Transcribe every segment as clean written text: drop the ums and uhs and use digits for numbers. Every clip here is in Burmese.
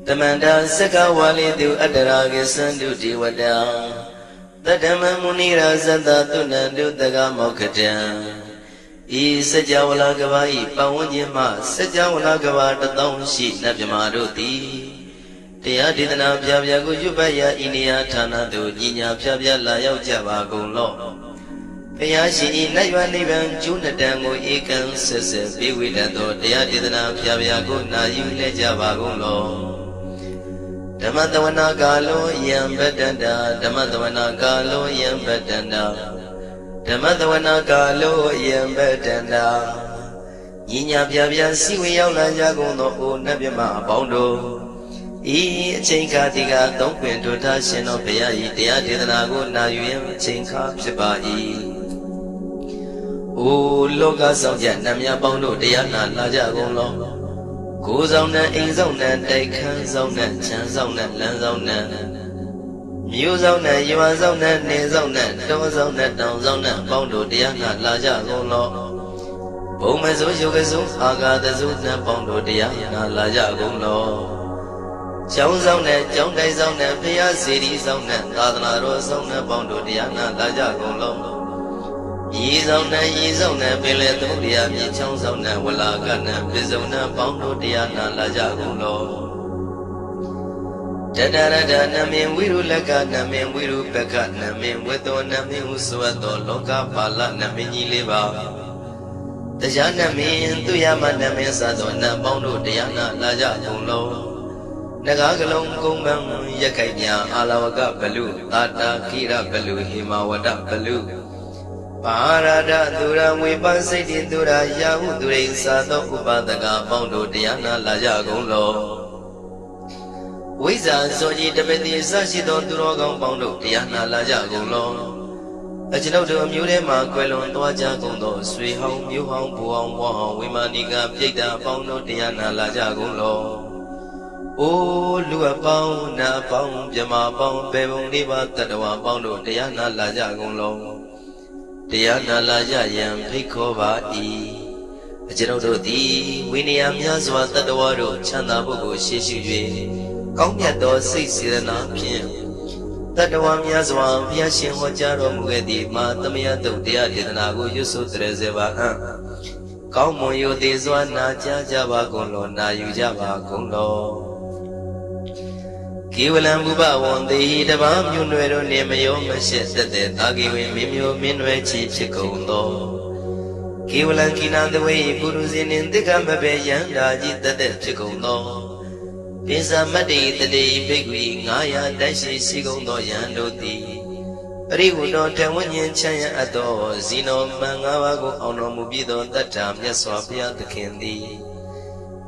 Tamanda Saka Wali Du Adaragi Sandu Diwada Tadama Munira Zada Tunandu Daga Mokatan E Sajawala Gavai Pawanyama Sajawala Gavata Taunshi Nabjamaruti Tia Didana Pyagu Jubaya India Tanadu Jinya Pyabya Layao Java Golo Payashi Naiva Nivan Junatango Ekan Sese Biwidado Tia Didana Pyagu Nayu Java Golo Dhamadavana Galo Yam Bedanda Dhamadavana Galo Yam Bedanda Dhamadavana Galo Yam Bedanda Yinya Pyabya Siwi Yaula Jagono O Nabima Bondo E Chinka Diga Donquin to Tashino Payai Tia Didanago Nayum Chinka Pibai O Loga Soja Namya Bondo Diana Lajagono Goes on the ings on that they can't on that chance on that lands on that Muse on that you are on that nails on that doors on that downs on that bondo diana laja golo Bomazo Yogazo Aga the Zuna bondo diana laja golo Jones on that John days on that Pia cities on that Ladana Rose on that bondo diana laja golo Ye's on that Billet Mudia, Chons on that Wallagana, Bizona, Bondo Diana, Lajagulo. Dadada, Namin, Wiru Laga, Namin, Wiru Peka, Namin, Wedo, Namin, Usuato, Loka, Pala, Namini Liva. The Janamin, Tuyama, Namin, Sadona, Bondo Diana, Lajagulo. Nagagalong Kumbang, Yakanya, Alawaga, Balu, Tata, Kira, Balu, Himawada, Balu. Parada Dura Wipan Siti Dura Yahu Durin Sato Upadaga Bondo Diana Laja Golo Wiza Soji Tabeti Sashido Durogon Bondo Diana Laja Golo Ajino to Murema Quelon Toaja Gondo Sui Hong Yu Hong Puong Wong Wimaniga Pita Bondo Diana Laja Golo O Lua Pong Na Pong Jama Pong Pebong Diva Tadawa Bondo Diana Laja Golo Diana Laja Yam Pikova E. A general D. Winniam Yazwa Tadawaro Chanda Bogo Shishu Gongyato 6 Pin Tadawam Yazwa Piashin Wajaro Mugedi Matamia Dia Dinago Yusu Trezeva Kaumoyo Dezwana Java Golo Na Yujava Golo Kiwalam Buba won the Dabam Yunero Nemayo Mashet the Tagiwi Mimio Minwe Chicondo Kiwalan Kina the way Puruzin in the Gambabe Yanda Jita the Chicondo Pisa Madi the day Bigwi Naya Dashi Sigondo Yandoti Rivudo Tawanyan Chaya Ado Zino Mangawago Ono Mubido that time Yaswapia the Kendi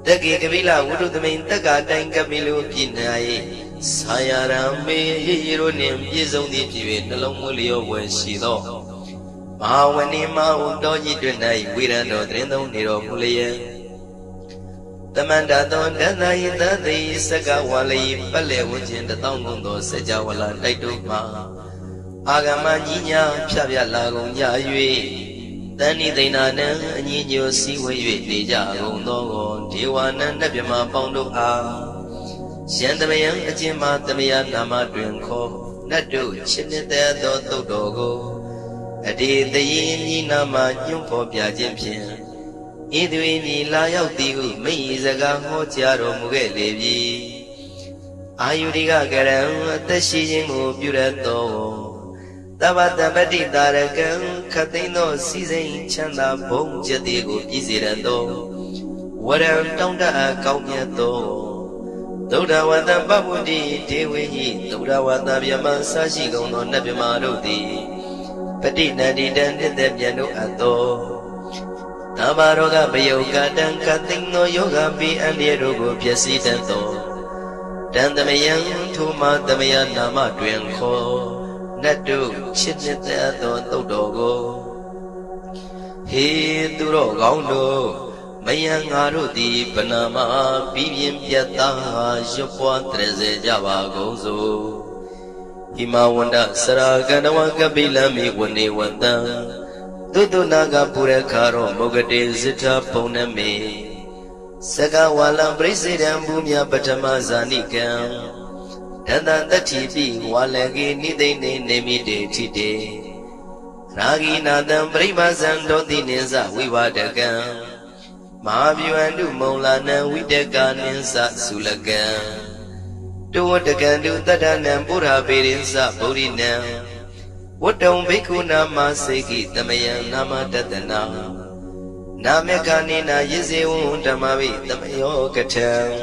Dagi Gavila would the main Taga Dangamilu Pinai Sayarambe Hiro Nim Yizoni Piwin along Mulio when she saw Mawanima Doji Dunai Wirano Dreno Niro Mulia Tamanda Don Dana in the day Sagawali Pale Wujin the Tongundo Sajawala Daituma Agamania Pavia Lagon Yayue Dani Dinana Nino Siway Deja Gondo Diwana Nabima Pondo A Shandamayang Ajima Damaya Nama Drinko Nadu Chinita Do Dogo Adi the Yin Nama Yumpo Piajimpian Idwini Layao Digu Mizaga Hotiaro Mugelevi Ayuriga Garam Tashijingu Burato Tabata Badi Daragan Katino Season Chanda Bong Jadigo Izirando Waram Tonda Kaumiato Doda Wada Babudi, Dewi, Doda Wada Yama Sashi Gono Nabimarudi, Patina didn't the piano ato. Tabaroga Bayoga Dan Katino Yoga Bi and Yerogo Piasidento. Dan the Mayan Tuma Damayan Nama Dwenko, Nadu, Chitnita Dodogo. He Duro Gondo. Mayang Arudi Panama Bibian Piata Jopua Treze Java Gozo Ima wanda saraganawa kabilami wane wanda Dudu naga pura karo mogade zita poname Saka walang presidang bumya patama zanikam Tanda tatipi walagi nidene nemide tide Ragi nadam pribazan doti ninsa wiwadagam Mahavyuandu maulana widaka ninsa sulagam Tuwadagandu tadanam pura pirinsa purinam Wadong bhikkhu nama seki tamayam nama tatana Namekanina yizewun tamavi tamayo katam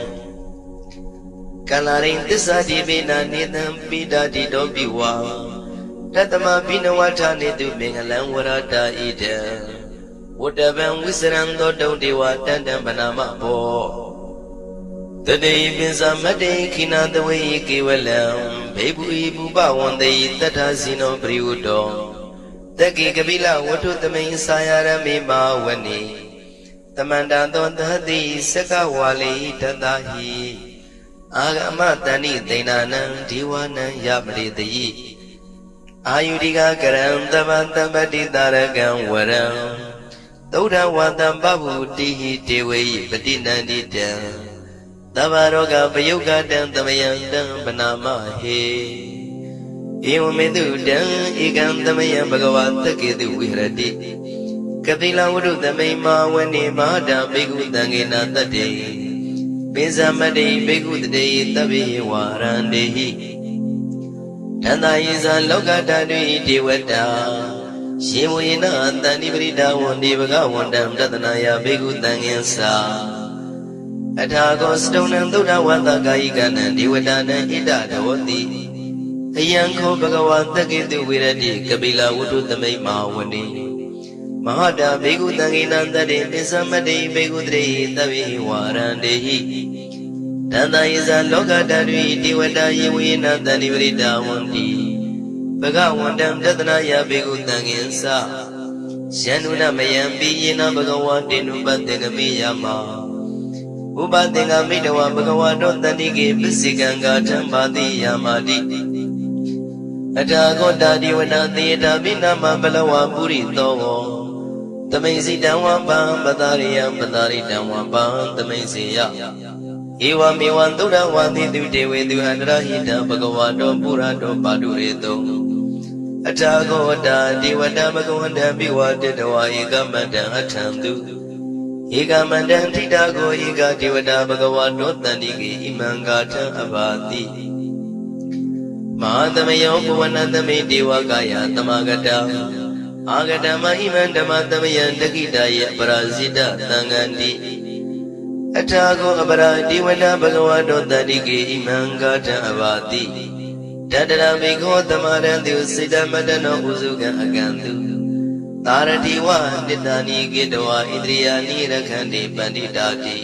Kalaring tisa divina nidam pidadi dobiwa Tatama binawata nidu mengalang warata idam Wadaban wisram dodong dewa tandam banama po Today binsa made kina the way kiwalam Bebu ibu bawon they tatasino priudo Taki kabila watu tamayin sayara me mawani Tamanda don dadi saka wali tadahi Agama tani dainanan diwanan yamri dayi Ayudiga karam tabati taragan waram Dauda watam babu dihi dewe badinandidam Tavaroga Payoga Dan Tamayandam Banama He Eomedu Dan Igan Tamayam Bhagavata Kedu Virati Kapila Udu Tamayma Wani Mahada Begu Tangina Tate Bezamade Begu Tade Tabi Warandehi Tanda Isa Loga Tadu Dewata Shimuina Tani Brida Wandi Bhagavandam Tatanaya Begu Tanginsa Atago stonam duda wata gaigana diwadana ida dawati Ayanko bhagavata ketu virati kabila wudu tamay mawani Mahada begu tanginandade nisamade begu dre tavi warandehi Tanda isa loka dadvi diwada yiwina tani vrida wandi Bhagavandam tatanaya begu tanginsa Shanuna mayambi yina bhagavati nubatenami yama Ubadenga midawa bhagavato tanike pisikanga tambadi yamadi Atago dadi wana theta binama balawa puri togo Tamaisi damwa bam badariyam badari damwa bam tamaisiya Ewa mewan dura wandi dudewe duhandrahita bhagavato purato padureto Atago dadi wana bhagavanda biwadetawa ekamanda atandu Ega mandan titago ega devada bhagavato tanike imangata abati Mahadamayo puvanandame devakaya tamagata Agatama imandamatamaya dakitaya parasita tangandi Atago abara devada bhagavato tanike imangata abati Tadara bhikho tamarandu siddhamadano usuga agantu Taradiwa nidani gidwa indriyani rakhandi panditati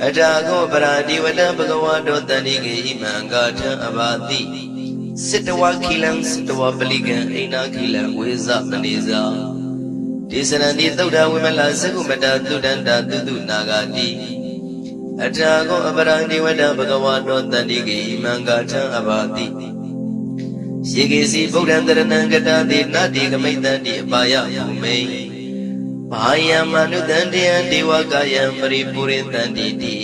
Atago paradi vada bhagavato tanike imangata abati Siddhawa kilang siddhawa paligan aina kilang weza maniza Tisanandi tauda wimala sagumata tudanda tudu nagati Atago aparadi vada bhagavato tanike imangata abati Shigisi Buddhandaranangata di Nadi Kamaitandi Apaya Bhume Pahaya Manudandiyan Diwakayam Paripurintanditi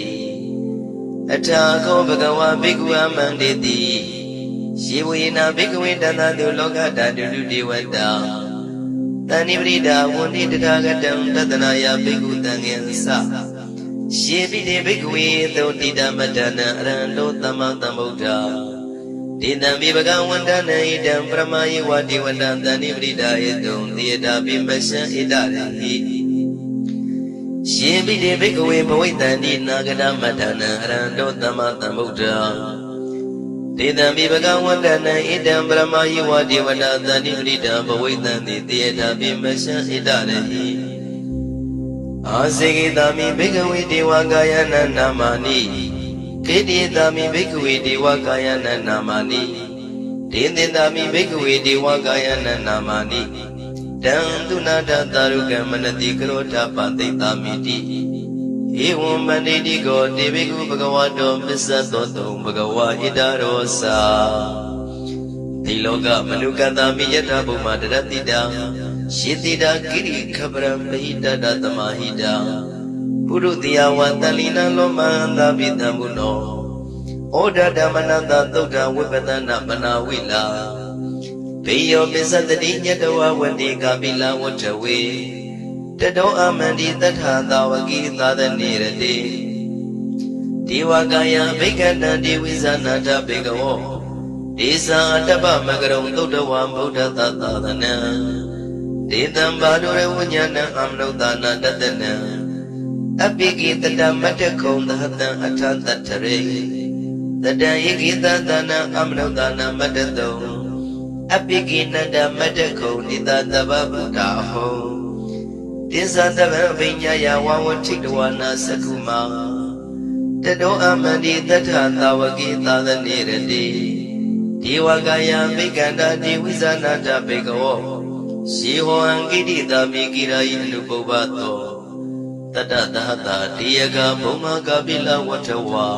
Atako Bhagava Bhikkhu Amanditi Shivuyina Bhikkhu Danadu Lokata Dudu Diwata Tanivrida Wundi Tathagatam Tatanaya Bhikkhu Tangensa Shivide Bhikkhu Totita Madana Arando Tamatambuddha Dinam Vibhagavandana idam Brahmayi Vati Vandantani Vridayatum Diyata Bimbasya Idarahi Shibide Bhikkhave Bhavitani Nagada Madana Arando Tamatambuddha Dinam Vibhagavandana idam Brahmayi Vati Vandantani Vridabhavitani Diyata Bimbasya Idarahi Asigitami Bhikkhave Devakayana Namani Kedidami Bhikkhave Devakayana Namani Dindindami Bhikkhave Devakayana Namani Dandunada Taruka Manati Karota Patitamiti Evam Manditi Goti Bhikkhu Bhagavato Visato Bhagava Idarosa တိလောကမနုကတာမိယထာဘုမတရတိတာယေတိတာကိရိခပရမဟိတတသမဟိတာပုရုတိယဝတလိနလောမန္တာပိတံဘုနောဩဒဓမ္မနတသုဒ္ဓဝိပဒနာမနာဝိလာဘေယောပစ္စတတိညတဝဝတိကပိလဝတ္ထဝေတတောအမန္တိတထာသာဝကိသာသနေရတိဒေဝကာယဘိက္ခဏံဒေဝိဇာနာတဘေကဝောဒေသအတ္တပမကရုံသုဒ္ဓဝံဗုဒ္ဓသာသနံဒေတံဘာဒုရဝဉ္ဇဏံအမနုဿာနာတတနံအပိကိတတမတ္တခုံသဟတံအထတတ္ထရေတတံယေကိတသနံအမနုဿာနာမတ္တတုံအပိကိနတမတ္တခုံနိတတဗ္ဗဗုဒ္ဓဟောတိသတဗ္ဗဗိညာယဝဝထိတဝနာသကုမာတတောအမန္တိတထသာဝကိသာသနေရတိဒေဝကာယမိကန္တာဒေဝိဇာနာတဘေကဝောရှိဟောံကိတိတာမိကိရာယိအနုပုပ္ပသောတတသဟတာတေယကဘုံမကပိလဝတ္ထဝါ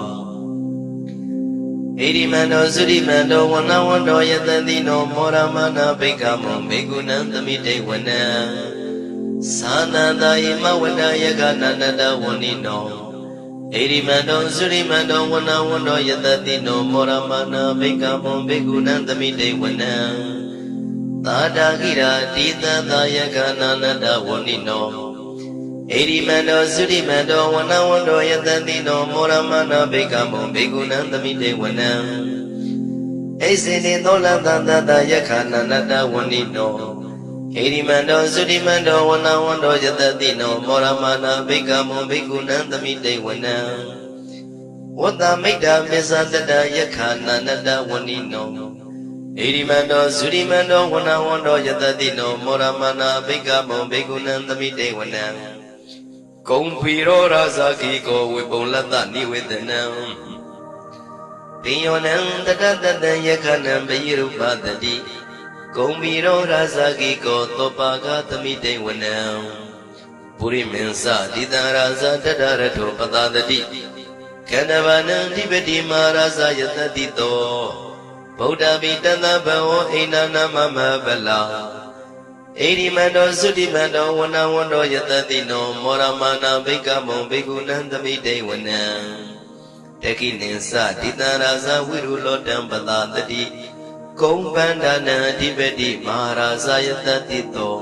ဣရိမန္တောသုရိမန္တောဝနဝန္တောယတတိနောမောရမနာဘိကမောဘေကုဏံသမိတေဝနံသာနန္တာယမဝတ္တယကနန္တတဝဏိနောဣရိမန္တောသုရိမန္တောဝနဝန္တောယတတိနောမောရမနာဘိကမောဘေကုဏံသမိတေဝနံသာတာခိရာတိတသာယကနန္တတဝဏိနောဣရိမန္တောသုရိမန္တောဝနဝန္တောယတတိနောမောရမနာဘိကမောဘေကုဏံသမိတေဝနံဣစေတိသောလသတတယခာနန္တတဝဏိနောဣရိမန္တောသုရိမန္တောဝနဝန္တောယတတိနောမောရမနာဘိကမောဘေကုဏံသမိတေဝနံဝတ္တမိတ္တမစ္ဆတတယခာနန္တတဝဏိနောဣရိမန္တောသုရိမန္တောဝနဝန္တောယတတိနောမောရမနာဘိကမောဘေကုဏံသမိတေဝနံကုံဖီရောရာဇာခိကောဝေပုံလတ္တနိဝေဒနံပိယောနံတတတတံယခဏံပိရုပတတိကုံဖီရောရာဇာခိကောသောပါကသမိတေဝနံပုရိမင်းစတိတံရာဇာတတရထောပတတတိခန္ဓဗနံဓိပတိမာရာဇာယတတိတောဗုဒ္ဓပိတသဗ္ဗဝအိန္ဒနာမမဗလာဣရိမန္တောသုတိမန္တောဝနဝန္တောယတတိနောမောရမနာဘိကမောဘေကုဏံသမိတေဝနံတခိနိသတိတံရာဇဝိရုလောတံပတာတတိကုံပန္ဒနာအဓိပတိမဟာရာဇယတတိတော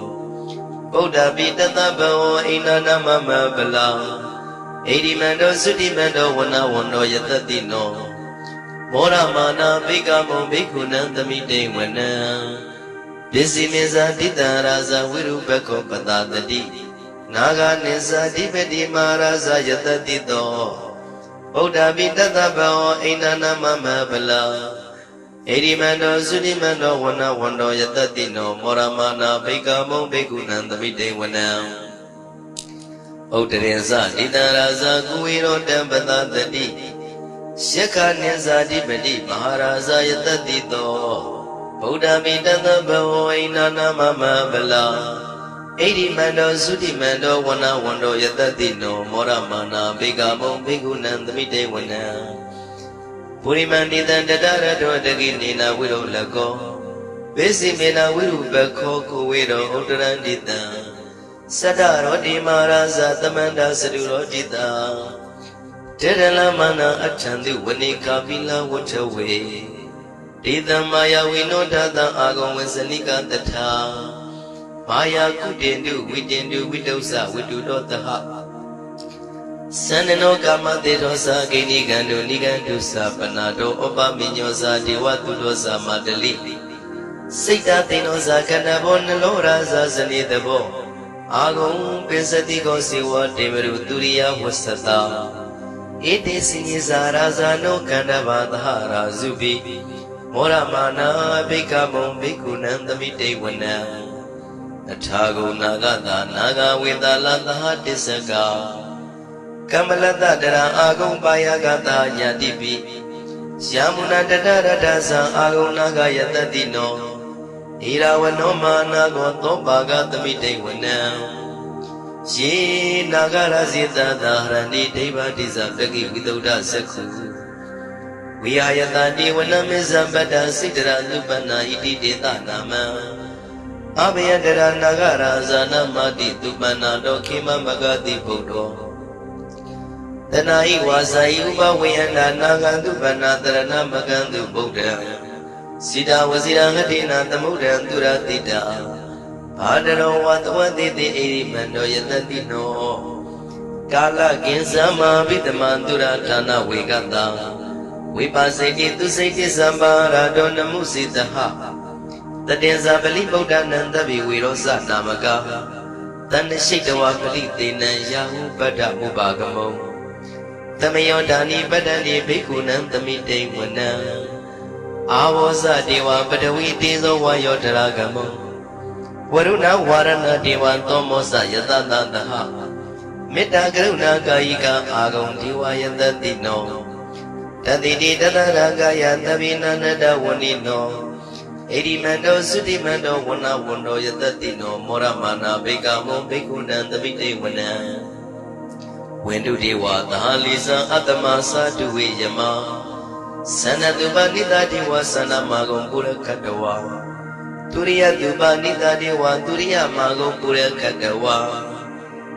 ဗုဒ္ဓပိတသဗ္ဗဝအိန္ဒနာမမဗလာဣရိမန္တောသုတိမန္တောဝနဝန္တောယတတိနောမောရမနာဘိကမောဘေကုဏံသမိတေဝနံပစ္စည်းမေဇာတိတံရာဇဝိရုပခောပတတတိနာဂာနိဇာတိပတိမဟာရာဇယတတိတောဗုဒ္ဓပိတသဗ္ဗဝအိန္ဒနာမမဗလာဣရိမန္တောသုတိမန္တောဝနဝန္တောယတတိနောမောရမနာဘိကမောဘေကုဏံသမိတေဝနံဥဒ္ဒရေဇတိတံရာဇကုဝေရောတံပတတတိယက္ခနိဇာတိပတိမဟာရာဇယတတိတောဗုဒ္ဓပိတသဗ္ဗဝအိန္ဒနာမမဗလာဣရိမန္တောသုတိမန္တောဝနဝန္တောယတတိနောမောရမနာဘေကမောဘေကုဏံသမိတေဝနံပုရိမန္တိတံတတရတောတကိနေနာဝိရုလကောဘေစီမေနာဝိရုပခောကိုဝေရောဥတ္တရန္တိတံသတ္တရောတိမာရာဇသမန္တာစတုရောတိတာတေရလမနာအထံတိဝနိကာပိလဝတ္ထဝေဒေသမာယဝိနောဒတံအာဂံဝေစနိကတထာမာယာကုတေတုဝိတေတုဝိတုဇဝိတုတောတဟသန္နနောကာမတေသောသာဂိဏိကံတုနိကံတုသာပနာတောဩပမိညောသာဒေဝတုတောသာမတလိစိတ်တသိနောသာခန္ဓာဘောနလောရာသာဇနိတဘောအာဂုံပိစတိကောစေဝတေမရုတုရိယဝသတာဧတေစိညဇာရာဇာနောခန္ဓဘာသဟရာဇုပိမောရမနာဘိကမောဘေကုဏံသမိတေဝနံအထာဂုနာဂတာနာဂဝေတလသဟတစ္စကကမ္မလတတရံအာဂုံပါယဂတာယတိပိယာမုဏတတရတသံအာဂုနာဂယတတိနောဣရာဝနောမာနာကောသောပါကသမိတေဝနံယေနာဂရဇိတသာဟရဏိဒိဗ္ဗတိဇပကိဝိသုဒ္ဓသက္ခု ဝိဟာယတတိဝနမေဇပတ္တစိတ္တရသုပနာဣတိတေသနာမံအဘယတရနာဂရာဇာနမတိသုပနာတောခေမမဂတိဗုဒ္ဓောတနာဤဝါစာဤဥပဝေယန္တာနာဂံသုပနာတရဏမကံသူဗုဒ္ဓံစိတာဝစီရဟတိနာသမုဒ္ဒံသူရတိတာဘာဒရောဝသဝတိတိဣရိမန္တောယတတိနောကာလကိဉ္စမဘိတမံသူရဌာနဝေကတံဝိပါစိတိသူစိတိသမ္ပါရာတောနမုစိတဟတတေဇာပလိဗုဒ္ဓနံတဗိဝေရောစနာမကတဏ္ဍရှိတဝပလိတေနံယာဟုပတ္တဥပါကမောသမယောဒါနိပတ္တန္တိဘိက္ခုနံသမိတေဝနံအာဝောဇဒေဝပတဝီတေဇောဝါယောတရာကမောဝရုဏဝါရဏဒေဝသောမောဇယတတသဟမေတ္တာကရုဏာကာယိကအာဂုံဒေဝယတတိနောတတိတိတတရာကာယသဗ္ဗိနန္တဝနိနောဣရိမန္တောသုတိမန္တောဝနဝန္တောယတတိနောမောရမနာဘေကမောဘိက္ခုနံသမိတေဝနံဝိန္ဒုဒေဝသဟလိဇံအတ္တမသာတုဝေယမသန္နတုပနိတတိဝသန္နမဂုံပုရခတဝါသူရိယတုပနိတတိဝသူရိယမဂုံပုရခတဝါ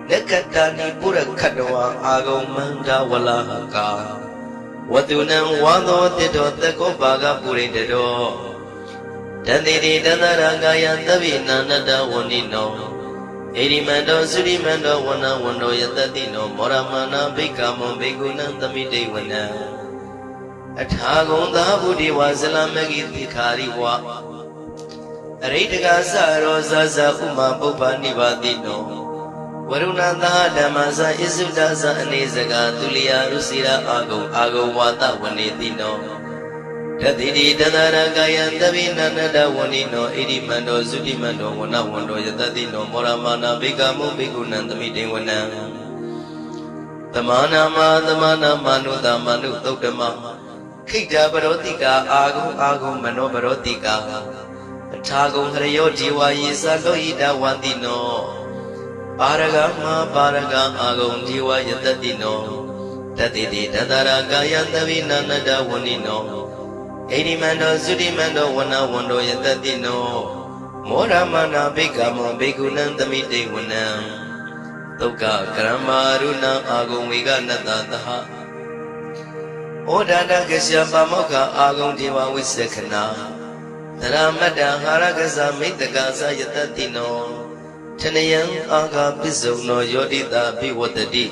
လက္ခတာနိပုရခတဝါအာဂုံမန္တဝလဟကာဝတုနံဝါသောတိတောတကောပါကပုရိတတောတတိတိတတရကာယသဗ္ဗိနန္တဝနိနောဣရိမန္တောသုရိမန္တောဝနဝန္တောယတတိနောမောရမနာဘိက္ခမောဘိက္ခုနံသမိတေဝနံအထာဂုံသာဗုဒ္ဓဝါဇလမဂိတိခာရိဝါအရိတကသရောဇဇဥမပုပ္ပနိဗ္ဗာတိနောဝရုဏသာဓမ္မဇဣစုဒဇအနေစကာသူလျာရုစီရာအာဂုံဝါတဝနေတိနောတတိတိတတရကာယံသဗ္ဗိနန္တဝနိနောဣရိမန္တောသုတိမန္တောဝနဝန္တောယတတိနောမောရမနာဘိက္ခမောဘိက္ခုနံသမိတေဝနံသမာနာမနုသမနုသုတ်တမခိတ္တပရောတိကာအာဂုံမနောပရောတိကာအထာဂုံဟရယောဒီဝါယေသလောဟိတဝန္တိနောပါရဂမပါရဂအာဂုံဒီဝါယတတိနောတတိတိတတရာကာယသဗ္ဗိနန္တဝနိနောဣရိမန္တောသုတိမန္တောဝနဝန္တောယတတိနောမောရမနာဘိက္ခမောဘိက္ခုနံသမိတေဝနံသုက္ကကရမရုဏအာဂုံဝေကနတသဟဩဒါတကရှပမောက္ခအာဂုံဒေဝဝိသခနာသရမတ္တဟာရကဇမိတ္တကသယတတိနောထနယံအာဂပစ္စုံနောယောတိတာဘိဝတ္တိ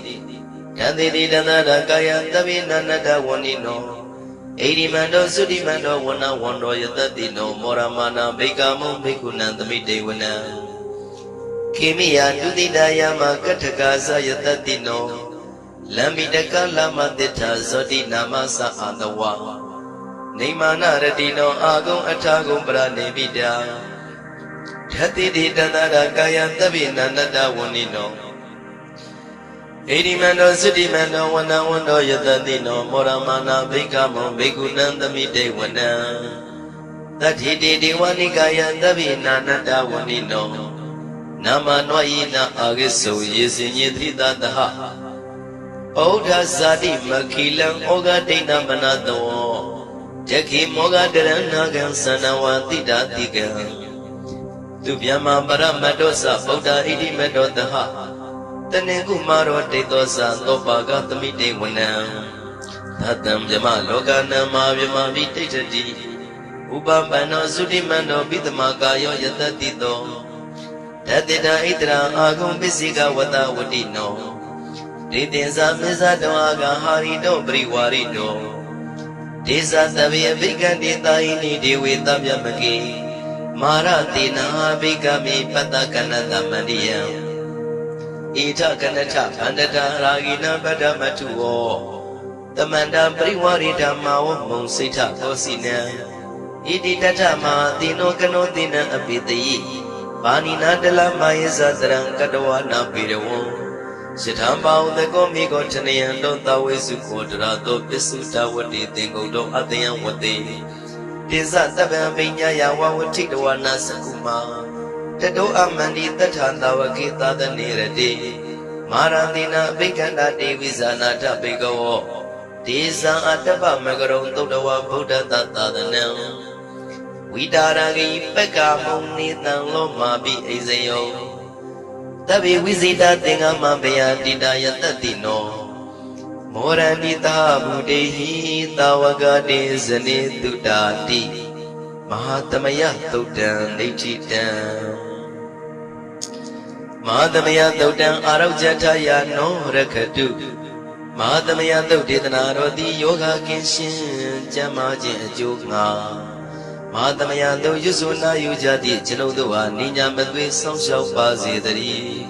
တံတိတိတတရကာယသဗ္ဗိနန္တဝနိနောဣရိမန္တောသုတိမန္တောဝနဝန္တောယတတိနောမောရမနာဘိက္ခမောဘိက္ခုနံသမိတေဝနံခေမိယဒုတိတယမကထကာသယတတိနောလမ္မိတကလမတိထဇောတိနာမသအာတဝနေမာနရတိနောအာဂုံအထာဂုံပရနေပိတာထတိတိတတရကာယသဗ္ဗိနန္တဝနိနောဣရိမန္တောသုတိမန္တောဝနဝန္တောယတတိနောမောရမနာဘိက္ခမောဘိက္ခုနံသမိတေဝနံတတိတိဒေဝနိကာယသဗ္ဗိနန္တဝနိနောနာမနောယိနအာဂိစုယေစင်ညေသရိတတဟဩဒဇာတိမခိလံဩဃဒိဋ္ဌမနတောတခိမောဃတရဏကံသနဝတိတာတိကံသူဗျမပရမတ္တောသဗုဒ္ဓဣတိမတ္တောတဟတနေကုမာရောဒိဋ္ဌောသသောပါကသမိတေဝနံသတံဗျမလောကနံမာဗျမမိတိဋ္ဌတိဥပပန္နောသုတိမန္တောပိသမကာယောယတတိတောတတိတဣတရာအာဂုံပစ္စိကဝတဝတိနောဒေတင်္ဇာမေဇတောအာဂဟာရိတောပရိဝါရိတောဒေဇာသဗ္ဗေဘိက္ခန္တိတာယိနိဒေဝေတဗျမကေမာရတိနာဘိက္ခမေပတ္တကနတမန္တိယံဣထကနထဗန္တတာရာဂိနပတ္တမထုဝောတမန္တပရိဝါရိဓမ္မာဝမုံစိဋ္ဌသောစိနံဣတိတထမတိနောကနောတိနံအပိတယိဘာနိနာတလမယေဇသရံကတဝနာပိရဝံစိထံပါဥတကောမိကောထနယံတောတဝေစုခောတရာတောပစ္စုတဝတိသင်္ကုတောအတယံဝတိပိဇသဗ္ဗံပိညာယဝဝတိတဝနာစကုမာတတောအမန္တိတထသဝကေသဒနေရတိမာရတိနာဘိက္ခန္တာတေဝိဇာနာထဘိကဝော ဒေဇံအတ္တပမကရုံသုတ္တဝဗုဒ္ဓတသာသနံဝိတာရဂိပက္ခမုံနေတံလောမာပိအိဇယောတဗ္ဗေဝိဇိတသင်္ကမဘယတိတယတတိနောမောရဏိတာဘုဒေဟိသာဝကတေဇနေတုတာတိမဟာသမယသုတ်တံဒိဋ္ဌိတံမဟာသမယသုတ်တံအာရောဇထယာနောရခတုမဟာသမယသုတ်ဒေသနာတော်သည်ယောဂကင်းရှင်ကျမ်းမာခြင်းအကျိုးငါမဟာသမယသုတ်ရွစွနာယူကြသည့်ကျွန်ုပ်တို့ဟာနိညာမသွေးဆောင်းလျှောက်ပါစေတည်း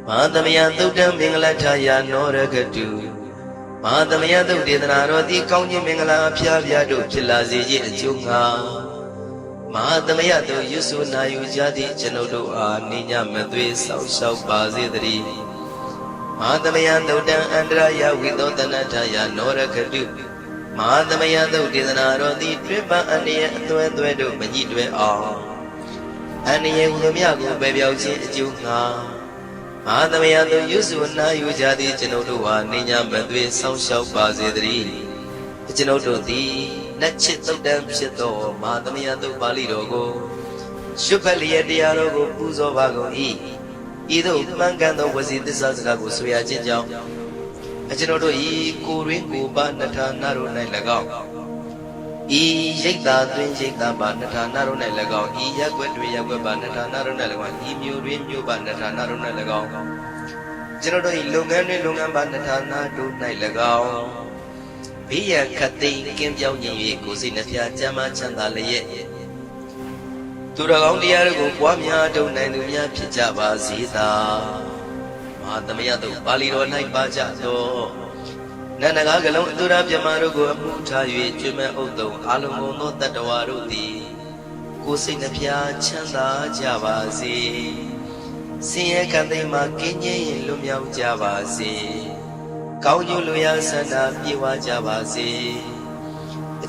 မဟာသမယသုတ်တံမင်္ဂလထယာနောရခတုမဟာသမယသုတ်ဒေသနာတော်သည်ကောင်းခြင်းမင်္ဂလာအဖျားဖျားတို့ဖြစ်လာစေခြင်းအကျိုးငါမဟာသမယသုတ်ရွစွနာယူကြသည့်ကျွန်ုပ်တို့အားနိညာမသွေးဆောင်းလျှောက်ပါစေတည်းမဟာသမယသုတ်တံအန္တရာယဝိသောတနထယာနောရခတုမဟာသမယသုတ်ဒေသနာတော်သည်တွင်ပအန္တရာအသွဲသွဲတို့မညှိတွဲအောင်အန္တရာဟူသည်ကိုပယ်ပြောက်ခြင်းအကျိုးငါမဟာသမယသုတ်ရွစွနာယူကြသည့်ကျွန်ုပ်တို့အားနိညာမသွေးဆောင်းလျှောက်ပါစေတည်းကျွန်ုပ်တို့သည်နတ်ချစ်သုတ်တံဖြစ်သောမဟာသမယသုတ်ပါဠိတော်ကိုရှုဖတ်လျက်တရားတော်ကိုပူဇော်ပါကုန်၏ဤသို့မှန်ကန်သောဝစီသစ္စာစကားကိုဆိုရခြင်းကြောင့်ကျွန်ုပ်တို့ဤကိုယ်တွင်ကိုယ်ပါနထာနာတို့၌၎င်းဤရိတ်တာတွင်ရိတ်တာပါနထာနာတို့၌၎င်းဤရက်ွက်တွင်ရက်ွက်ပါနထာနာတို့၌၎င်းဤမြို့တွင်မြို့ပါနထာနာတို့၌၎င်းကျွန်ုပ်တို့ဤလုပ်ငန်းတွင်လုပ်ငန်းပါနထာနာတို့၌၎င်းဘေးရန်ခတ်သိမ်းကင်းပြောင်းခြင်း၍ကိုယ်စိတ်နှဖျားကျမ်းမာချမ်းသာလျက်သူတော်ကောင်းတရားတို့ကိုပွားများထုတ်နိုင်သူများဖြစ်ကြပါစေသာမဟာသမယသုတ်ပါဠိတော်၌ပါကြသောနန္ဒကားကလုံးအတူရပြမတို့ကိုအမှုထား၍ကျွမ်းမဲ့ဥဒ္ဒုံအာလုံကုန်သောတတ္တဝါတို့သည်ကိုယ်စိတ်နှဖျားချမ်းသာကြပါစေဆင်းရဲကံသိမ်းမှကင်းကျင်းရင်လွတ်မြောက်ကြပါစေကောင်းကျိုးလူရဆန္ဒပြေဝကြပါစေ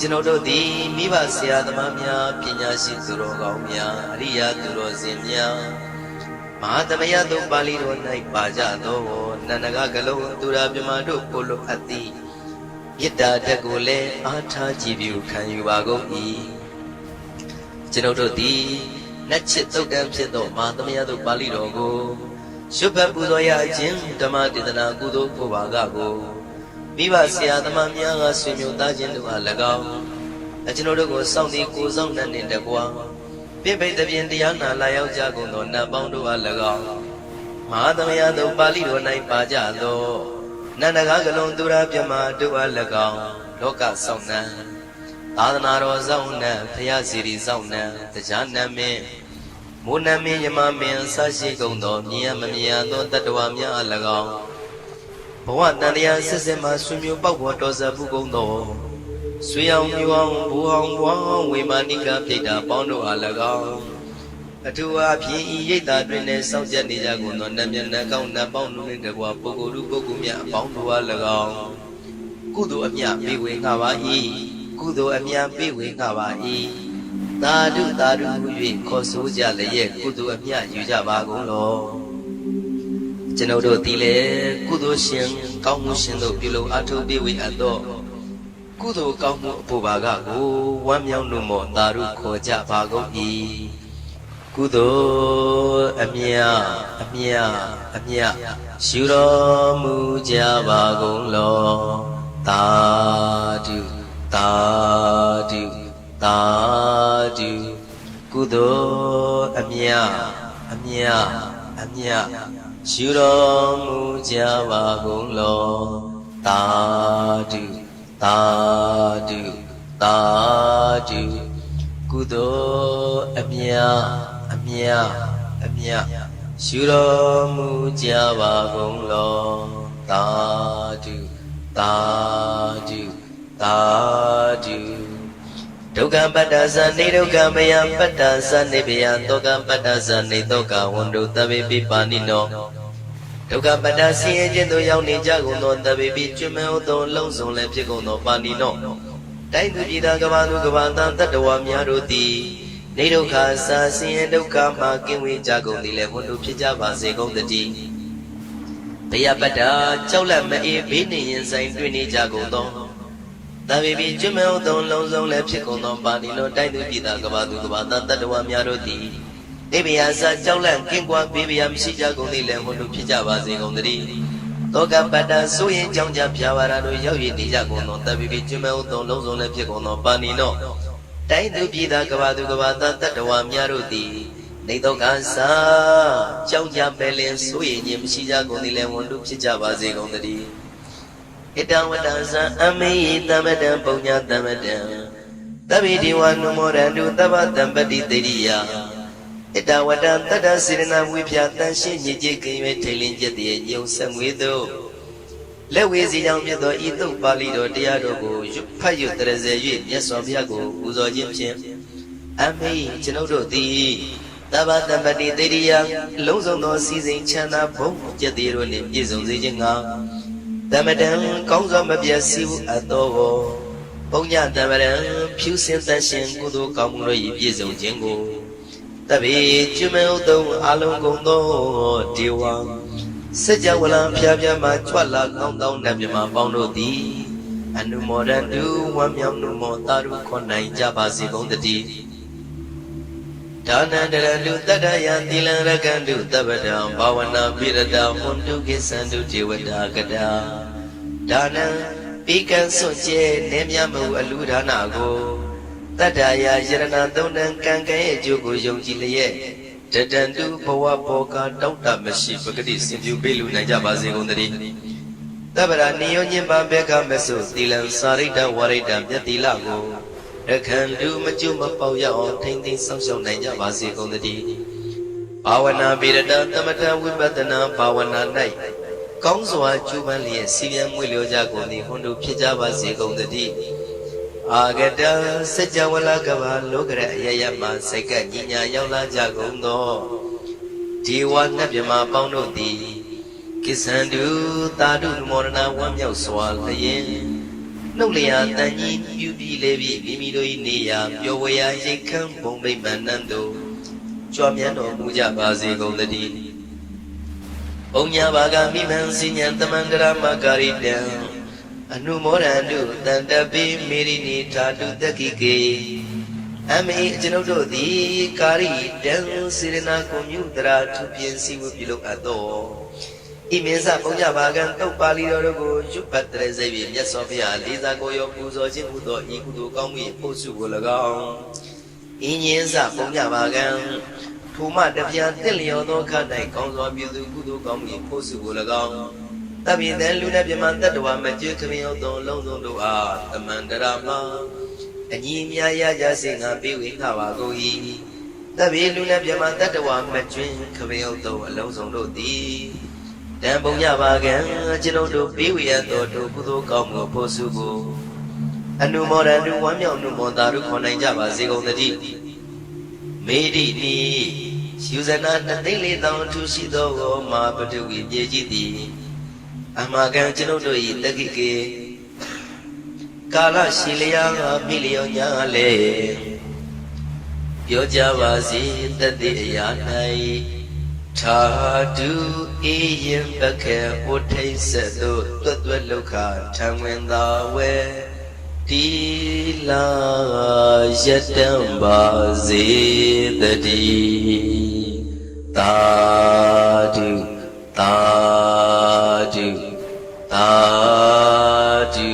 ကျွန်ုပ်တို့သည်မိဘဆရာသမားများပညာရှိသူတော်ကောင်းများအရိယာသူတော်စင်များမဟာသမယသုတ်ပါဠိတော်၌ပါကြသောနန္ဒကကလုံးအတူရာပြမတို့ကိုလိုအပ်သည်မေတ္တာဓာတ်ကိုလည်းအားထားကြည်ပြုခံယူပါကုန်၏ကျွန်ုပ်တို့သည်နတ်ချစ်သုတ်တံဖြစ်သောမဟာသမယသုတ်ပါဠိတော်ကိုရှုဖတ်ပူဇော်ရခြင်းဓမ္မဒေသနာကုသိုလ်ကိုပါကကိုမိဘဆရာသမားများကဆွေမျိုးသားချင်းတို့အား၎င်းကျွန်တော်တို့ကိုစောင့်တည်ကိုစောင့်နှင့်တကွာပြိပိတ်တပြင်တရားနာလာရောက်ကြကုန်သောနတ်ပေါင်းတို့အား၎င်းမဟာသမယသုတ်ပါဠိတော်၌ပါကြသောနန္ဒကားကလုံးသူရပြမတို့အား၎င်းလောကဆောင်နှံသာသနာတော်ဆောင်နှံဖရာစီရီဆောင်နှံတရားနတ်မင်းမိုးနတ်မင်းယမမင်းဆရှိကုန်သောမြင်ရမမြင်သောတတ္တဝါများအား၎င်းဘဝတန်တရားဆက်ဆက်မှဆွေမျိုးပေါက်ပေါ်တော်စပ်မှုကုန်သောဆွေအောင်မျိုးအောင်ဘူအောင်ဘွားဝေမာနိကပြိတ္တာပေါင်းတို့အား၎င်းအထူးအားဖြင့်ဤရိတ်တာတွင်လည်းစောင့်ကြနေကြကုန်သောနတ်မြတ်နတ်ကောင်းနတ်ပေါင်းတို့နှင့်တကွာပုဂ္ဂိုလ်ပုဂ္ဂိုလ်များအပေါင်းတို့အား၎င်းကုသိုလ်အမြပေးဝေငှပါ၏ကုသိုလ်အမြပေးဝေငှပါ၏သာဓုသာဓုဟု၍ခေါ်ဆိုကြလျက်ကုသိုလ်အမြယူကြပါကုန်လောကျွန်ုပ်တို့သည်လည်းကုသိုလ်ရှင်ကောင်းမှုရှင်တို့ပြုလို့အထုပ်ပေးဝေအပ်သောကုသိုလ်ကောင်းမှုအဖို့ပါကကိုဝမ်းမြောက်လို့မောသာဓုခေါ်ကြပါကုန်၏ကုသိုလ်အမြအမြအမြယူတော်မူကြပါကုန်လောသာဓုသာဓုသာဓုကုသိုလ်အမြအမြအမြယူတော်မူကြပါကုန်လောသာဓုသာဓုသာဓုကုသိုလ်အမြအမြအမြယူတော်မူကြပါကုန်လောသာဓုသာဓုသာဓုဒုက္ခပတ္တဇာနေဒုက္ခမယပတ္တဇာနေဘယသောကပတ္တဇာနေသောကဝန္တုတဗေပိပါဏိနောဒုက္ခပတ္တဆင်းရဲခြင်းသို့ရောက်နေကြကုန်သောတဗေပိကျွမ်းမဲ့သောလုံးစုံလည်းဖြစ်ကုန်သောပါဏိနောတိုင်းသူပြည်သားကဘာသူကဘာသားတတ္တဝါများတို့သည်နေဒုက္ခစာဆင်းရဲဒုက္ခမှကင်းဝေးကြကုန်သည်လည်းဝန္တုဖြစ်ကြပါစေကုန်တည်း ဘယပတ္တာကြောက်လက်မအေးဘေးနေရင်ဆိုင်တွေ့နေကြကုန်သောတဗေပိကျွမေဥတုံလုံးစုံလည်းဖြစ်ကုန်သောပါဏိလောတိုက်သူပြည်သားကဘာသူကဘာသာတတ္တဝါများတို့သည်အိဗယစာကြောက်လန့်ကင်းကွာဘေးဗျာမရှိကြကုန်သည်လည်းဟိုလိုဖြစ်ကြပါစေကုန်သတည်းတောကပတ္တဆိုရင်ကြောင့်ကြဖြာဝါရတို့ရောက်ရည်နေကြကုန်သောတဗေပိကျွမေဥတုံလုံးစုံလည်းဖြစ်ကုန်သောပါဏိလောတိုက်သူပြည်သားကဘာသူကဘာသာတတ္တဝါများတို့သည်နေတော့ကစားကြောင့်ကြပဲလင်ဆိုရင်ခြင်းမရှိကြကုန်သည်လည်းဟိုလိုဖြစ်ကြပါစေကုန်သတည်းဣတဝတ္တဇံအမေယသမတံပုံညာသမတံသဗ္ဗေဒေဝနုမောရန္တုသဗ္ဗတံပတိတေရိယဣတဝတ္တတတ္တစေရနာဝိဖြာတန်ရှင်းညစ်ကြေးကင်ရွယ်ထိန်လင်းကျက်တည်းညုံဆက်မွေသောလက်ဝေစီကြောင့်ဖြစ်သောဤသို့ပါဠိတော်တရားတော်ကိုဖတ်ရွတ်တရစေ၍မြတ်စွာဘုရားကိုပူဇော်ခြင်းဖြင့်အမေကျွန်ုပ်တို့သည်သဗ္ဗတံပတိတေရိယလုံးစုံသောစီစဉ်ချမ်းသာဘုံကျက်တည်းတို့နှင့်ပြည့်စုံစေခြင်းငှာသမတံကောင်းစွာမပြတ်စီးအပ်သောပုံညတမရံဖြူစင်သရှင်ကုသိုလ်ကောင်းမှုတို့၏ပြည့်စုံခြင်းကိုတဗေကျွမေဥတုံအလုံးကုန်သောဒေဝစัจ java လံဖျားဖျားမှကြွလာကောင်းသောနတ်မြမပေါင်းတို့သည်အနုမောဒတုဝမ်းမြောက်နုမောတာရုခေါ်နိုင်ကြပါစေကုန်တည်းဒါနန္တရတုတတ္တယသီလံရကန္တုတပ္ပတံဘာဝနာပိရတဟွန်တုကိသန္တုဒေဝတာကတာဒါနံပိကံစွန့်ကျဲနေမြမှုအလူဒါနကိုတတ္တယာယရဏသုံးတန်ကံကဲအကျိုးကိုယုံကြည်လျက်တတန္တုဘဝဘောကတောက်တမရှိပဂတိစင်ပြုပေးလူနိုင်ကြပါစေကုန်သတည်းတပ္ပရာနိယောညင်ပါဘေကမဆုသီလံစာရိတ္တဝရိတ္တမြတ်တိလကိုရခန္တုမကျွမပေါရအောင်ထိမ့်သိမ်းဆောင်ရှောက်နိုင်ကြပါစေကုန်သတည်းဘာဝနာပိရတသမထဝိပဿနာဘာဝနာ၌ကောင်းစွာကျူးပန်းလျက်စီရင်မွေလျောကြကုန်သည်ဟွန်တို့ဖြစ်ကြပါစေကုန်သတည်းအာဂတစัจ java လကဘာလောကရအယယမစိတ်ကညညာရောက်လာကြကုန်သောဒေဝနတ်မြမပေါင်းတို့သည်ကိစ္ဆန္တုသာဓုမောရဏဝမ်းမြောက်စွာလျင်နှုတ်လျာတန်ကြီးပြုပြီးလေပြီးမိမိတို့၏နေရာပျော်ဝေရာရိတ်ခမ်းဘုံဗိမာန်နှံတို့ကြွမြတ်တော်မူကြပါစေကုန်သတည်းဘုံညာဘာကမိမံစိညာတမန္တရမကာရိတံအနုမောရန္တုတန်တပိမေရိနိဓာတုတကိကေအမေကျွန်ုပ်တို့သည်ကာရိတံစေရနာကိုမြုတရာသူပြင်းစီဝပြုလုပ်အပ်သောဣမေသဘုံညာဘာကံတုတ်ပါဠိတော်တို့ကိုရွတ်ပတ်တရစေပြီးမြတ်စွာဘုရားလေးစားကိုရောပူဇော်ခြင်းဟူသောဤကုသိုလ်ကောင်းမှု၏ဖို့စုကို၎င်းဣညင်းသဘုံညာဘာကံထူမတပြားတစ်လျော်သောခတ်၌ကောင်းစွာပြုသူကုသိုလ်ကောင်းမှု၏ဖို့စုကို၎င်းတပိသံလူနဲ့ပြမတတ္တဝါမကျွခမင်းရောက်သောလုံးစုံတို့အားတမန္တရာမအညီမြာရကြစေငါပေးဝေငှပါကုန်၏တပိလူနဲ့ပြမတတ္တဝါမကျွခမင်းရောက်သောအလုံးစုံတို့သည်တံပုံညပါကံကျွန်ုပ်တို့ပေးဝေရသောတို့ကုသိုလ်ကောင်းမှုဖို့စုကိုအနုမောဒန္တုဝမ်းမြောက်နုမောတာတို့ခေါ်နိုင်ကြပါစေကုန်သတည်းမေဒီနီယူဇနာ2,400,000ထူရှိသောမာပတုဝိမြေကြီးသည်အမကံကျွန်ုပ်တို့၏တကိကေကာလရှိလျာမိလျောညာလေပြောကြပါစေတတိအရာ၌သာဓုအေယံပခေဥထိဆက်သို့တွတ်တွတ်လုခထံဝင်သာဝဲတိလာယတံပါစေတတိသာဓုသာဓုသာဓု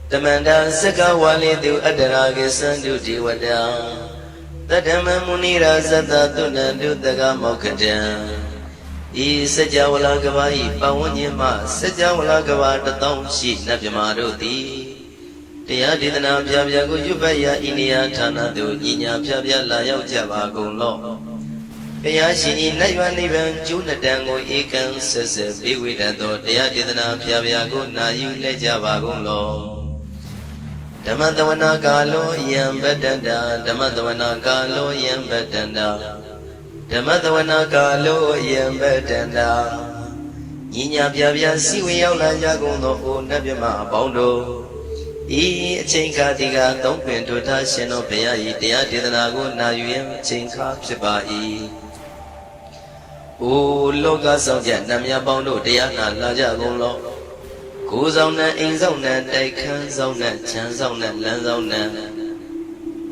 တမန္တစကဝါလိတုအတ္တရာကိသန္တုဒေဝတာတတ္တမမုနိရာဇတသုဏန္တုတကမောက္ခတံဤစัจ java လကဘာဤပဝဉ္ဇဉ်မှစัจ java လကဘာ1000ရှိနတ်မြမာတို့သည်တရားဒေသနာပြပြကိုရွတ်ပတ်ရာဤနေရာဌာနသို့ညီညာပြပြလာရောက်ကြပါကုန်လော့ဘုရားရှင်ဤနတ်ရွာနိဗ္ဗာန်ကျိုးနှစ်တန်ကိုဧကံဆက်ဆက်ပေးဝေတတ်သောတရားဒေသနာပြပြကိုနာယူလဲကြပါကုန်လော့ဓမ္မတဝနာကာလောယံဗတ္တန္တာဓမ္မတဝနာကာလောယံဗတ္တန္တာဓမ္မတဝနာကာလောယံဗတ္တန္တာညီညာပြပြစီဝေရောက်လာကြကုန်သောအိုနတ်မြမအပေါင်းတို့ဤအချိန်ခါဒီကသုံးပင်တို့ထားရှင်တော်ဘုရား၏တရားဒေသနာကိုနာယူရန်အချိန်ခါဖြစ်ပါ၏ အိုလောကဆောင်ကြနတ်မြတ်ပေါင်းတို့တရားနာလာကြကုန်လောကိုယ်ဆောင်နဲ့အိမ်ဆောင်နဲ့တိုက်ခန်းဆောင်နဲ့ခြံဆောင်နဲ့လမ်းဆောင်နဲ့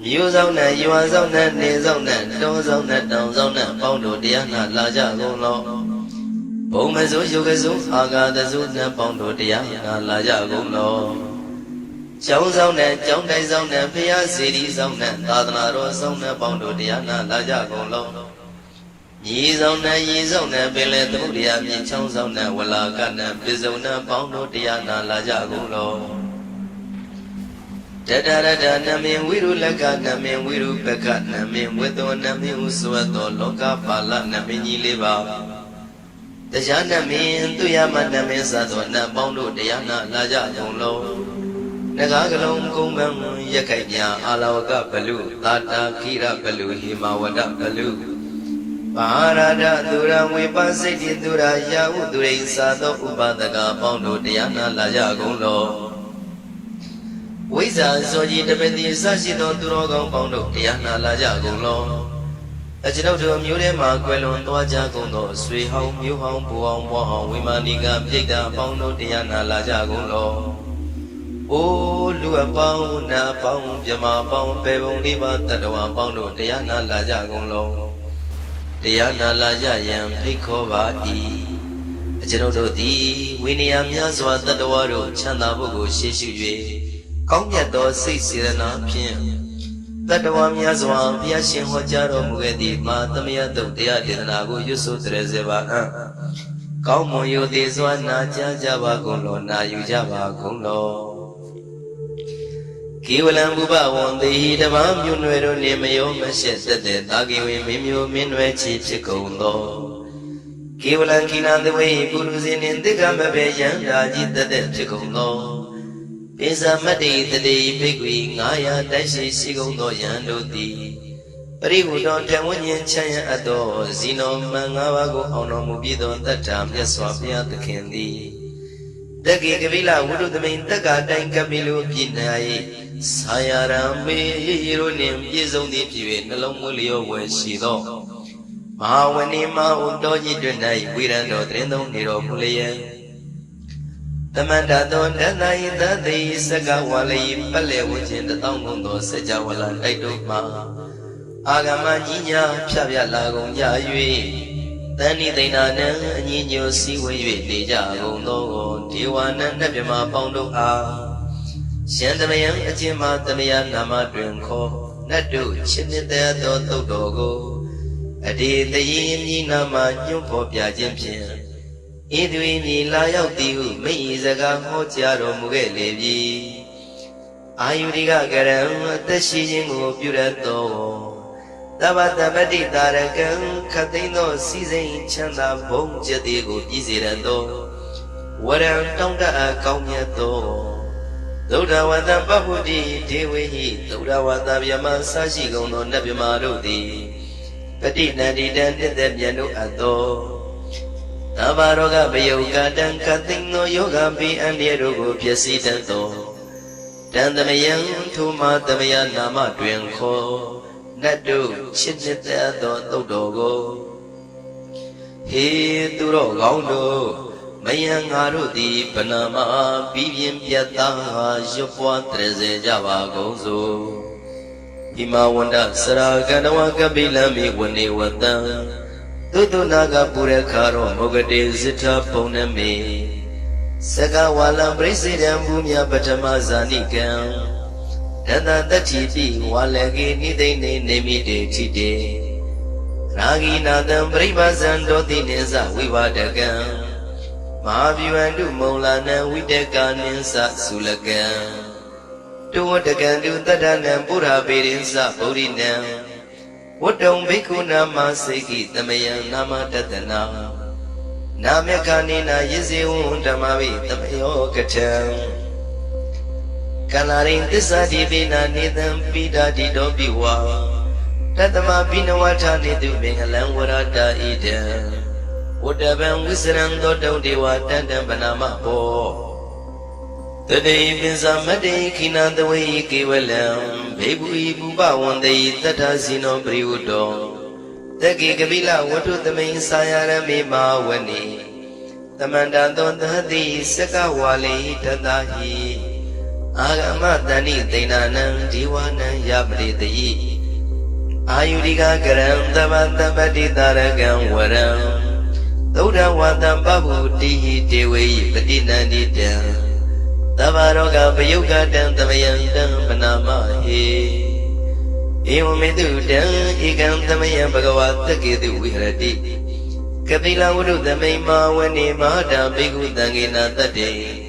မြို့ဆောင်နဲ့ရွာဆောင်နဲ့နေဆောင်နဲ့တောဆောင်နဲ့တောင်ဆောင်နဲ့ပေါင်းတို့တရားနာလာကြကုန်လောဘုံမစိုးယုတ်ကစိုးအာဃာတစိုးနဲ့ပေါင်းတို့တရားနာလာကြကုန်လောကျောင်းဆောင်နဲ့ကျောင်းတိုက်ဆောင်နဲ့ဖျားစီရီဆောင်နဲ့သာသနာတော်ဆောင်နဲ့ပေါင်းတို့တရားနာလာကြကုန်လောညီဆောင်နဲ့ညီဆောင်နဲ့ပင်လေသမုဒ္ဒရာမြင့်ချောင်းဆောင်နဲ့ဝလာကနဲ့ပြည်စုံနဲ့ပေါင်းတို့တရားနာလာကြကုန်လောတတရတနမင်ဝိရုလကနမင်ဝိရုပကနမင်ဝေသောနမင်ဥစွတ်သောလောကပါဠနမင်ကြီးလေးပါတရားနမင်သူရမနမင်စသောနတ်ပေါင်းတို့တရားနာလာကြကုန်လောနဂါကလုံးကုံကံရက်ခိုက်မြအာလောကဘလူသာတာခိရဘလူဟိမဝဒဘလူပါရဒသူရဝေပစိတ်တိသူရယာဟုသူရိသာသောဥပဒကပေါင်းတို့တရားနာလာကြကုန်လောဝိဇ္ဇာဇောကြီးတပတိစရှိသောသူတော်ကောင်းပေါင်းတို့တရားနာလာကြကုန်လောအကျွန်ုပ်တို့မျိုးထဲမှာကွယ်လွန်သွားကြကုန်သောဆွေဟောင်းမျိုးဟောင်းဘူဟောင်းဘွားဟောင်းဝိမာနိကပြိတ္တာပေါင်းတို့တရားနာလာကြကုန်လောအိုလူအပေါင်းနာပေါင်းမြမပေါင်းပေပုံလေးပါတတဝါပေါင်းတို့တရားနာလာကြကုန်လောတရားနာလာကြရန်ဖိတ်ခေါ်ပါ၏အကျွန်ုပ်တို့သည်ဝိနည်းများစွာတတဝါတို့ချမ်းသာဖို့ကိုရှေ့ရှု၍ကောင်းမြတ်သောစိတ်စေတနာဖြင့်တတဝါများစွာဘုရားရှင်ဟောကြားတော်မူခဲ့သည့်မာသမယတုတ်တရားဒေသနာကိုရွတ်ဆိုတရစေပါအံ့ကောင်းမွန်ရိုသေစွာနာကြားကြပါကုန်လောနာယူကြပါကုန်လောကေဝလံဘုဘဝံတေဟိဓမ္မမြို့နွယ်တို့နေမယောမရှက်သက်တဲ့တာကေဝေမင်းမျိုးမင်းနွယ်ချီဖြစ်ကုန်သောကေဝလံခိနံတဝေပုရုဇေနှင့်တိက္ကမဘေယံဓာကြီးတသက်ဖြစ်ကုန်သောပိစမတ္တိတတိဘိက္ခွေ900တိုက်ရှိရှိကုန်သောယံတို့သည်ပရိဟုတော်တဝဉ္ဉ္ချမ်းရအပ်သောဇီနောမံ5ပါးကိုအောင်တော်မူပြီးသောတတ္ထာမြတ်စွာဘုရားသခင်သည်တက္ကိကပိလဝုဒ္ဓသမိန်တက္ကတိုင်ကပိလုပြည်၌ဆာယရံမေရိုနှင့်ပြည့်စုံသည့်ဖြစ်၍နှလုံးမွေးလျော်ဝယ်ရှိသောမဟာဝဏိမဟုတော်ကြီးတွင်၌ဝိရံတော်တရင်သုံးနေတော်မူလျက်တမန္တသောတန်သာယသတိစကဝါလိပက်လေဝချင်းတောင်းကုန်သောစကြဝဠာတိုက်တို့မှာအာဂမကြီးညာဖြပြလာကုန်ကြ၍တဏိသိဏနံအညီညွတ်စည်းဝေး၍နေကြကုန်သောဒေဝနံနတ်မြမပေါင်းတို့အားရှင်သမယံအချင်းမသမယနာမတွင်ခေါ်နတ်တို့ချစ်နှစ်သက်သောသုတ်တော်ကိုအတေတယေမြည်နာမညွှန်ဖော်ပြခြင်းဖြင့်ဤသူ၏မြည်လာရောက်သည်ဟုမိ၏စကားဟောကြားတော်မူခဲ့လေပြီအာယုရိကကရံအသက်ရှိခြင်းကိုပြုရသောသဗ္ဗတပတိတာရကံခတ်သိမ်းသောစီစိန်ချမ်းသာဘုံကျက်သည်ကိုပြည့်စေရသောဝရံတောင်းတအပ်ကောင်းမြတ်သောသုဒ္ဓဝတ္တပပုဒ္ဓိဒေဝေဟိသုဒ္ဓဝတ္တဗျမဆရှိကုန်သောနတ်ဗျမတို့သည်ပတိနန္တိတံတသက်ပြန်တို့အပ်သောသဗ္ဗရောဂဗယုကတံခတ်သိမ်းသောယောဂပိအန္တရာတို့ကိုဖြည့်ဆည်းတတ်သောတန်သမယံထိုမသမယနာမတွင်ခေါ်နတ်တို့ချစ်နှစ်သက်သောသုတ်တော်ကိုဟေသူတော်ကောင်းတို့မယံငါတို့သည်ဗနာမပြီးပြင်းပြတ်သားရွတ်ပွားတရစေကြပါကုန်စို့ဣမဝန္ဒစရာကန္တဝကပိလံမိဝနေဝတံသုတ္တနာကပုရခါရောမုဂတေဇိထပုံနမေစကဝါလံပရိစေတံဘူမြပထမဇာနိကံတတတတ္တိပိဝါလကေနိသိနေနေမိတေတိတေရာဂိနာတံပရိပါဇံတောတိနိသဝိဝါဒကံမဟာဗျဝန္တုမုံလာနံဝိတကနိသသုလကံတုဝတကံတုတတ္တနံပုရပေရိသဗုဒ္ဓိနံဝတ္တုံဘိက္ခုနာမစေကိသမယံနာမတတနာနာမကနိနာယဇေဝံဓမ္မဝိသမယောကထံကလာရိသစ္စာတိပိနာနေတံပိဒာတိတောပိဝါတတမပိနဝထာနေတုမင်္ဂလံဝရတာဣဒံဝတ္တဗံဝိစရံသောတုံဒေဝတန္တံဗနာမဘောတတိပိစမတ္တိခိနတဝေကေဝလံဘေဘူဤဘူပဝန္တေတထာဇိနောပရိဝတ္တောတ Teki Kabila Watu the main Sayara Mima Wani Tamanda Don Dadi Saka Wali Tadahi Agama Dani Dinanan Diwana Yabri the Yi Ayudiga Garam Damanda Badi Daragan Waram Doda Wanda Babu Dihi Dewi Badina Nida Tavaroga Bayuga Dan Tamayan Dan Panama He Ewamedu Dan Igan Tamayan Bhagavata Kedu Vihrati Kapila Udu Damaima Wani Mahada Bigu Dangina Tade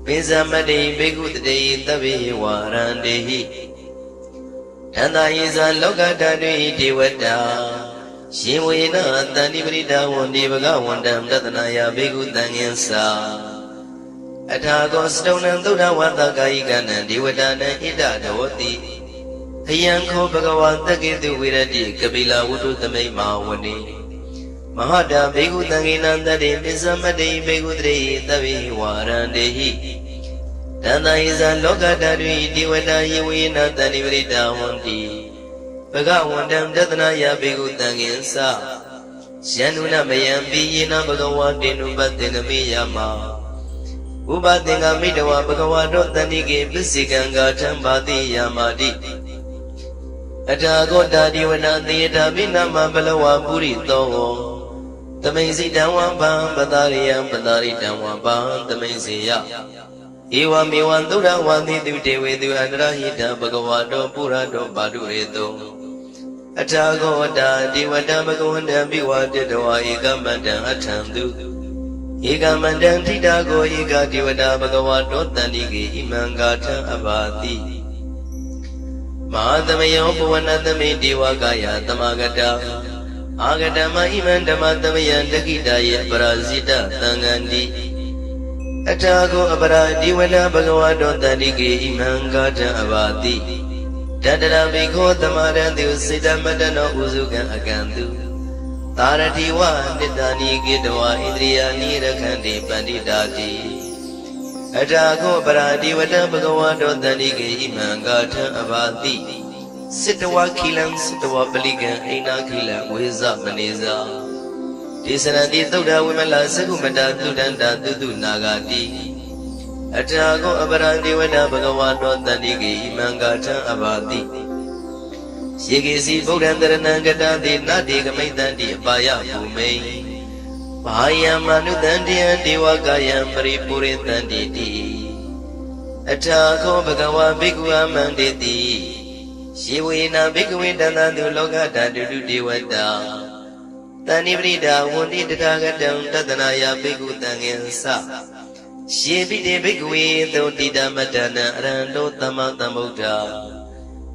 Pizamadi Bigu Tade Tavi Warandehi Tanda Isa Loka Tadui Diwata Shiwina Tani Brida Wandi Bhagavandam Tatanaya Bigu Danginsa Atago Stone and Duda Wata Gaigan and Diwata Ida Dawati Ayanko Bhagavata Kedu Virati Kapila Udu Damaima Wani Mahada Bigu Danginanda De Pizamadi Bigu Tre Tavi Warandehi Tanda Isa Loka Tadui Diwata Yiwina Tani Brida Wandi Bhagavandam Tatanaya Bigu Danginsa Shanuna Mayambi Yina Bhagavandinu Batinamiyama Ubatinga Midawa Bhagavado Tanike Pisikanga Tambati Yamadi Atago Dadiwana Theata Vinama Balawa Puri Togo Tamasi Dawa Bam Badariam Badari Dawa Bam Tamasiya Ewa Miwan Dura Wandi Dewe Andrahita Bhagavado Purado Badureto Atago Da Diwata Bhagavanda Biwa Dedawa Egamanda Atandu Egamandan Tidago Ega Diwata Bhagavado Tanike Imangata Abati Mahadamayo Puvanatame Diwagaya Tamagata Agadama Imandamayan Dakidaya Parazita Tangandi Atago Abara Diwata Bhagavado Tanike Imangata Abati Dadara Biko Tamaran Sita Madana Uzukan Agandu Taratiwa Nidani Gidwa Indriyani Rakhandi Panditati Atago Baradi Vata Bhagavado Tanike Imangata Abati Sitawa Kilan Sitawa Baligan Aina Kilan Wiza Maniza Tisanandi Tuda Wimala Sakumata Tudanda Tudu Nagati Atago Abaradi Vata Bhagavado Tanike Imangata Abati Shigisi Bodhandaranangata De Nadi Gamitandi Abaya Bhumei Bahaya Manu Dandiya Diwakaya Maripuri Danditi Atago Bhagawa Bhikwa Manditi Shiwina Bhikwi Danadu Loka Dandu Diwata Tani Brida Wundi Tatagatam Tatanaya Bhikwu Tangensa Shibide Bhikwi Dodida Matana Arando Tamatambuddha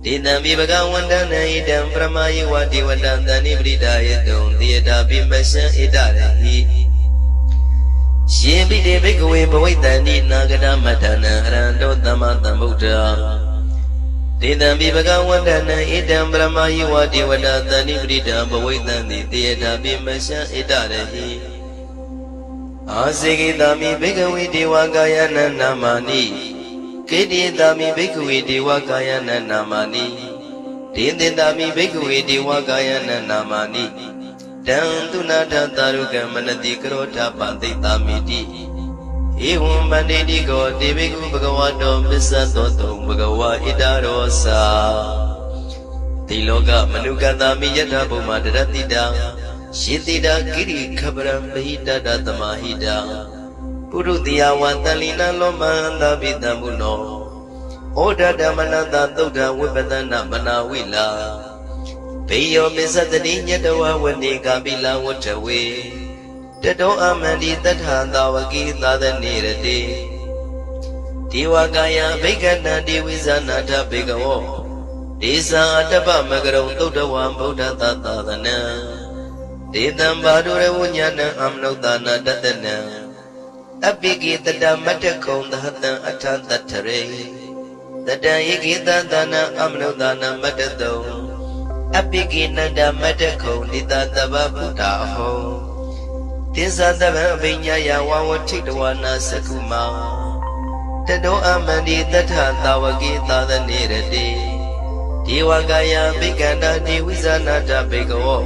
Dinami Bhagawandana Idam Brahmayiwa Diwata Tani Brida Yadon Diyata Bimasha Idarahi Shibide Bhikwi Bhawaitani Nagada Matana Arando Tamatambuddha Dinami Bhagawandana Idam Brahmayiwa Diwata Tani Brida Bhawaitani Diyata Bimasha Idarahi Asigi Dami Bhikwi Diwakayana Namani Kedi Dami Bhikwi Diwakayana Namani Dindi Dami Bhikwi Diwakayana Namani Danduna Dantaruka Manati Krota Pandi Tamiti Ehum Bandidi Go Deviku Bhagavato Bisato Bhagawa Idarosa Tiloka Manuka Dami Yata Puma Daratida Shitida Kiri Kabram Bahita Datamahida Purutia Watalina Lomanda Vidamuno Oda Damananda Doda Wibadana Manawila Payo Misatani Yadawa Wani Kabila Watawe Tado Amandi Tathanda Wakita the Nirade Diwakaya Vegana Divizana Tabigawo Disa Atapa Magaro Dodawa Buddha Tatana Dedam Badure Wunyana Amnodana Tatana Abigi Tada Matakon the Hatan Atan Tatare Tada Yigita Dana Amnodana Matado Abigi Nada Matakon Dita Taba Buddha Ho Tisa Dava Vinyaya Wawa Chitwana Sakuma Tado Amandi Tata Tawagita the Nirade ဒေဝကာယဘိကန္တာဒေဝိဇာနာတဘေကဝော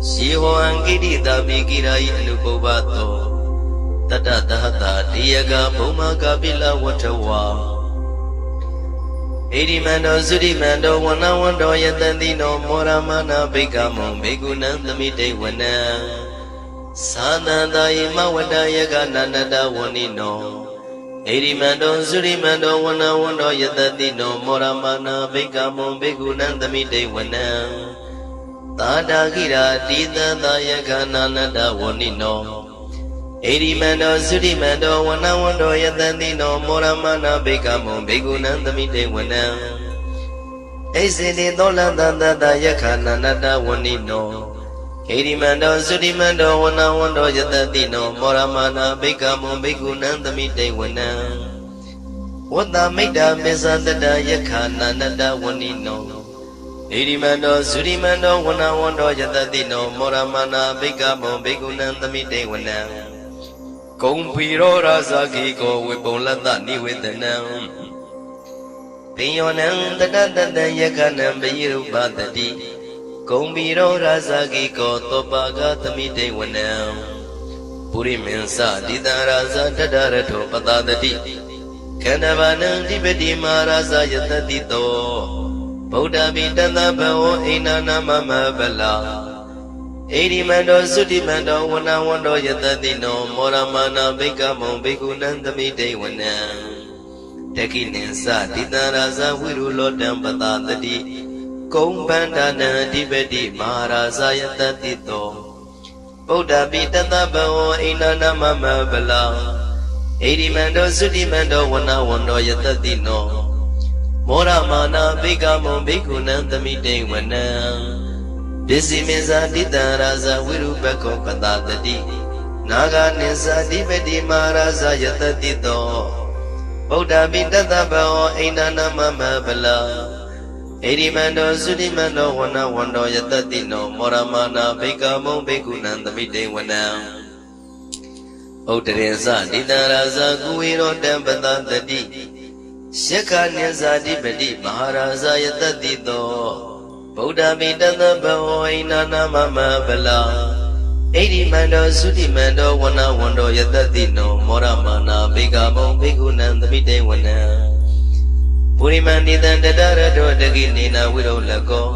ရှိဟောံကိတိတာမိကိရာယအနုပုပ္ပသောတတသဟတာတေယကဘုံမကပိလဝတ္ထဝါဣရိမန္တောသုရိမန္တောဝနဝန္တောယတတိနောမောရမနာဘိကမောဘေကုဏံသမိတေဝနံသာနန္တာယမဝတ္တယကနန္တတဝဏိနောဣရိမန္တောသုရိမန္တောဝနဝန္တောယတတိနောမောရမနာဘိကမောဘေကုဏံသမိတေဝနံသာတာကိရာတိတသယကနန္တတဝဏိနောဣရိမန္တောသုရိမန္တောဝနဝန္တောယတတိနောမောရမနာဘိကမောဘေကုဏံသမိတေဝနံဣစေတိသောလတတတယခနန္တတဝဏိနောဣရိမန္တောသုရိမန္တောဝနဝန္တောယတတိနောမောရမနာဘိကမောဘေကုဏံသမိတေဝနံဝတ္တမိတ္တမေသတတယခနန္တတဝဏိနောဣရိမန္တောသုရိမန္တောဝနဝန္တောယတတိနောမောရမနာဘိကမောဘေကုဏံသမိတေဝနံကုံပီရောရာဇာကိကောဝေပုံလတ္တနိဝေဒနံပိယောနံတတတတယခနံပိရုပတတိကုံပီရောရာဇာကိကောသောပါကသမိတေဝနံပုရိမင်းစဒိတရာဇာတတရထောပတတတိခန္ဓဘာနံဓိပတိမာရာဇာယတတိတောဗုဒ္ဓပိတသဘဝဣနာနာမမဗလာဣရိမန္တောသုတိမန္တောဝနဝန္တောယတတိနောမောရမနာဘိကမောဘေကုဏံသမိတေဝနံတကိနိသဒိတရာဇဝိရုလောတံပတတတိကုံဗန္ဒနာအဓိပတိမဟာရာဇယတတိတောဗုဒ္ဓပိတသဘဝဣနာနာမမဗလာဣရိမန္တောသုတိမန္တောဝနဝန္တောယတတိနောမောရမနာဘိကမောဘေကုဏံသမိတေဝနံပစ္စည်းမေဇာတိတရာဇဝိရုပကောပတတတိနာဂနိသဓိပတိမဟာရာဇယတတိတောဗုဒ္ဓပိတသဗောအိန္ဒနာမမဗလာဣရိမန္တောသုတိမန္တောဝနဝန္တောယတတိနောမောရမနာဘိကမောဘေကုဏံသမိတေဝနံဥဒ္ဒရေဇတိတရာဇကုဝေရောတံပတတတိယက္ခနိသဓိပတိမဟာရာဇယတတိတောဗုဒ္ဓမိတသဗဝိနာနာမမဗလာဣရိမန္တောသုတိမန္တောဝနဝန္တောယတတိနောမောရမနာဘေကမောဘေကုဏံသမိတေဝနံပုရိမန္တိတံတတရတောတကိနေနာဝိရောလကော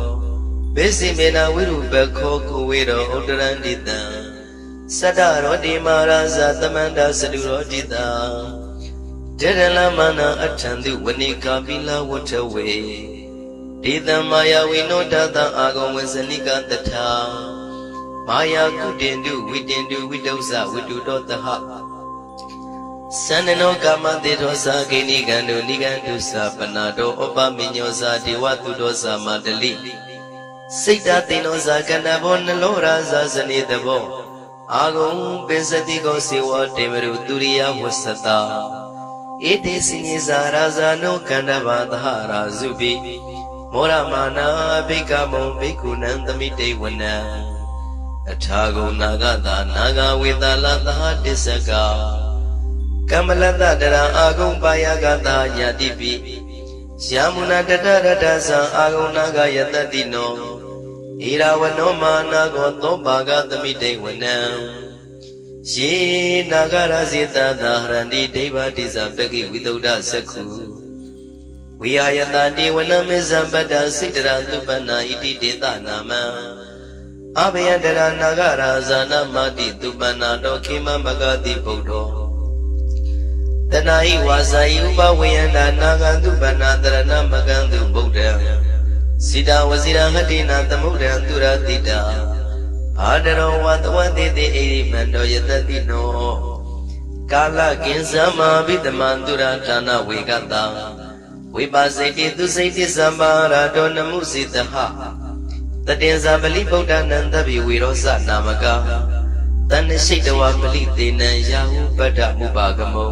ဘေစီမေနာဝိရုပခောကုဝေရောဥတရန္တိတံသတ္တရောတိမာရာဇသမန္တသတုရောတိတာဒေရလမနာအထံတုဝနိကာပိလဝတ္ထဝေဒေသမာယဝိနောဒတအာဂဝေဇနိကတထာမာယာကုတင်တုဝိတင်တုဝိတုဇဝိတုတောတဟသန္နနောကာမတေသောသာဂိနိကံတုနိကံတုသာပနာတောဩပမိညောသာဒေဝတုတောသာမတလိစိတ်တသိနောသာကဏဘောနလောရာသာဇနိတဘောအာဂုံပိစတိကောစေဝတေမရုတုရိယဝဆတာဧတေစိညေသာရာဇာနောကန္တဘာသဟရာဇုပိမောရမနာဘိကမောဘိကုဏံသမိတေဝနံအထာဂုံနာဂတာနာဂဝေတလသဟတစ္စကကမ္မလတတရအာဂုံပါယကတာညာတိပိယမုနာတတရတသံအာဂုံနာဂယတတိနောဣရာဝနောမာနာကောသောပါကသမိတေဝနံယေနာဂရစေတသာဟရန္တိဒိဗ္ဗတိဇပကိဝိသုဒ္ဓသက္ခုဝိဟာယတတိဝနမေဇံပတ္တစိတရာသုပ္ပနာဣတိဒေသနာမံအဘယတရနာဂရာဇာနာမတိသုပ္ပနာတောခေမမဂတိဗုဒ္ဓောတဏှိဝါဇာယဥပဝေယန္တာနာဂံသုပ္ပနာတရဏမကံသူဗုဒ္ဓံစိတဝစီရဟတိနာသမုဒ္ဒံသူရတိတာအာဒရောဝတဝတိတိဣရိမန္တောယတတိနောကာလကိဉ္စမဘိတမံသူရဌာနဝေကတံဝိပါစိတိသူစိတိသမ္ပါရာတောနမှုစိတဟတတင်္ဇာပလိဗုဒ္ဓနံသဗ္ဗိဝေရောစနာမကတဏ္ဍရှိတဝပလိသေနံယာဟုပတ္တမုပါကမုံ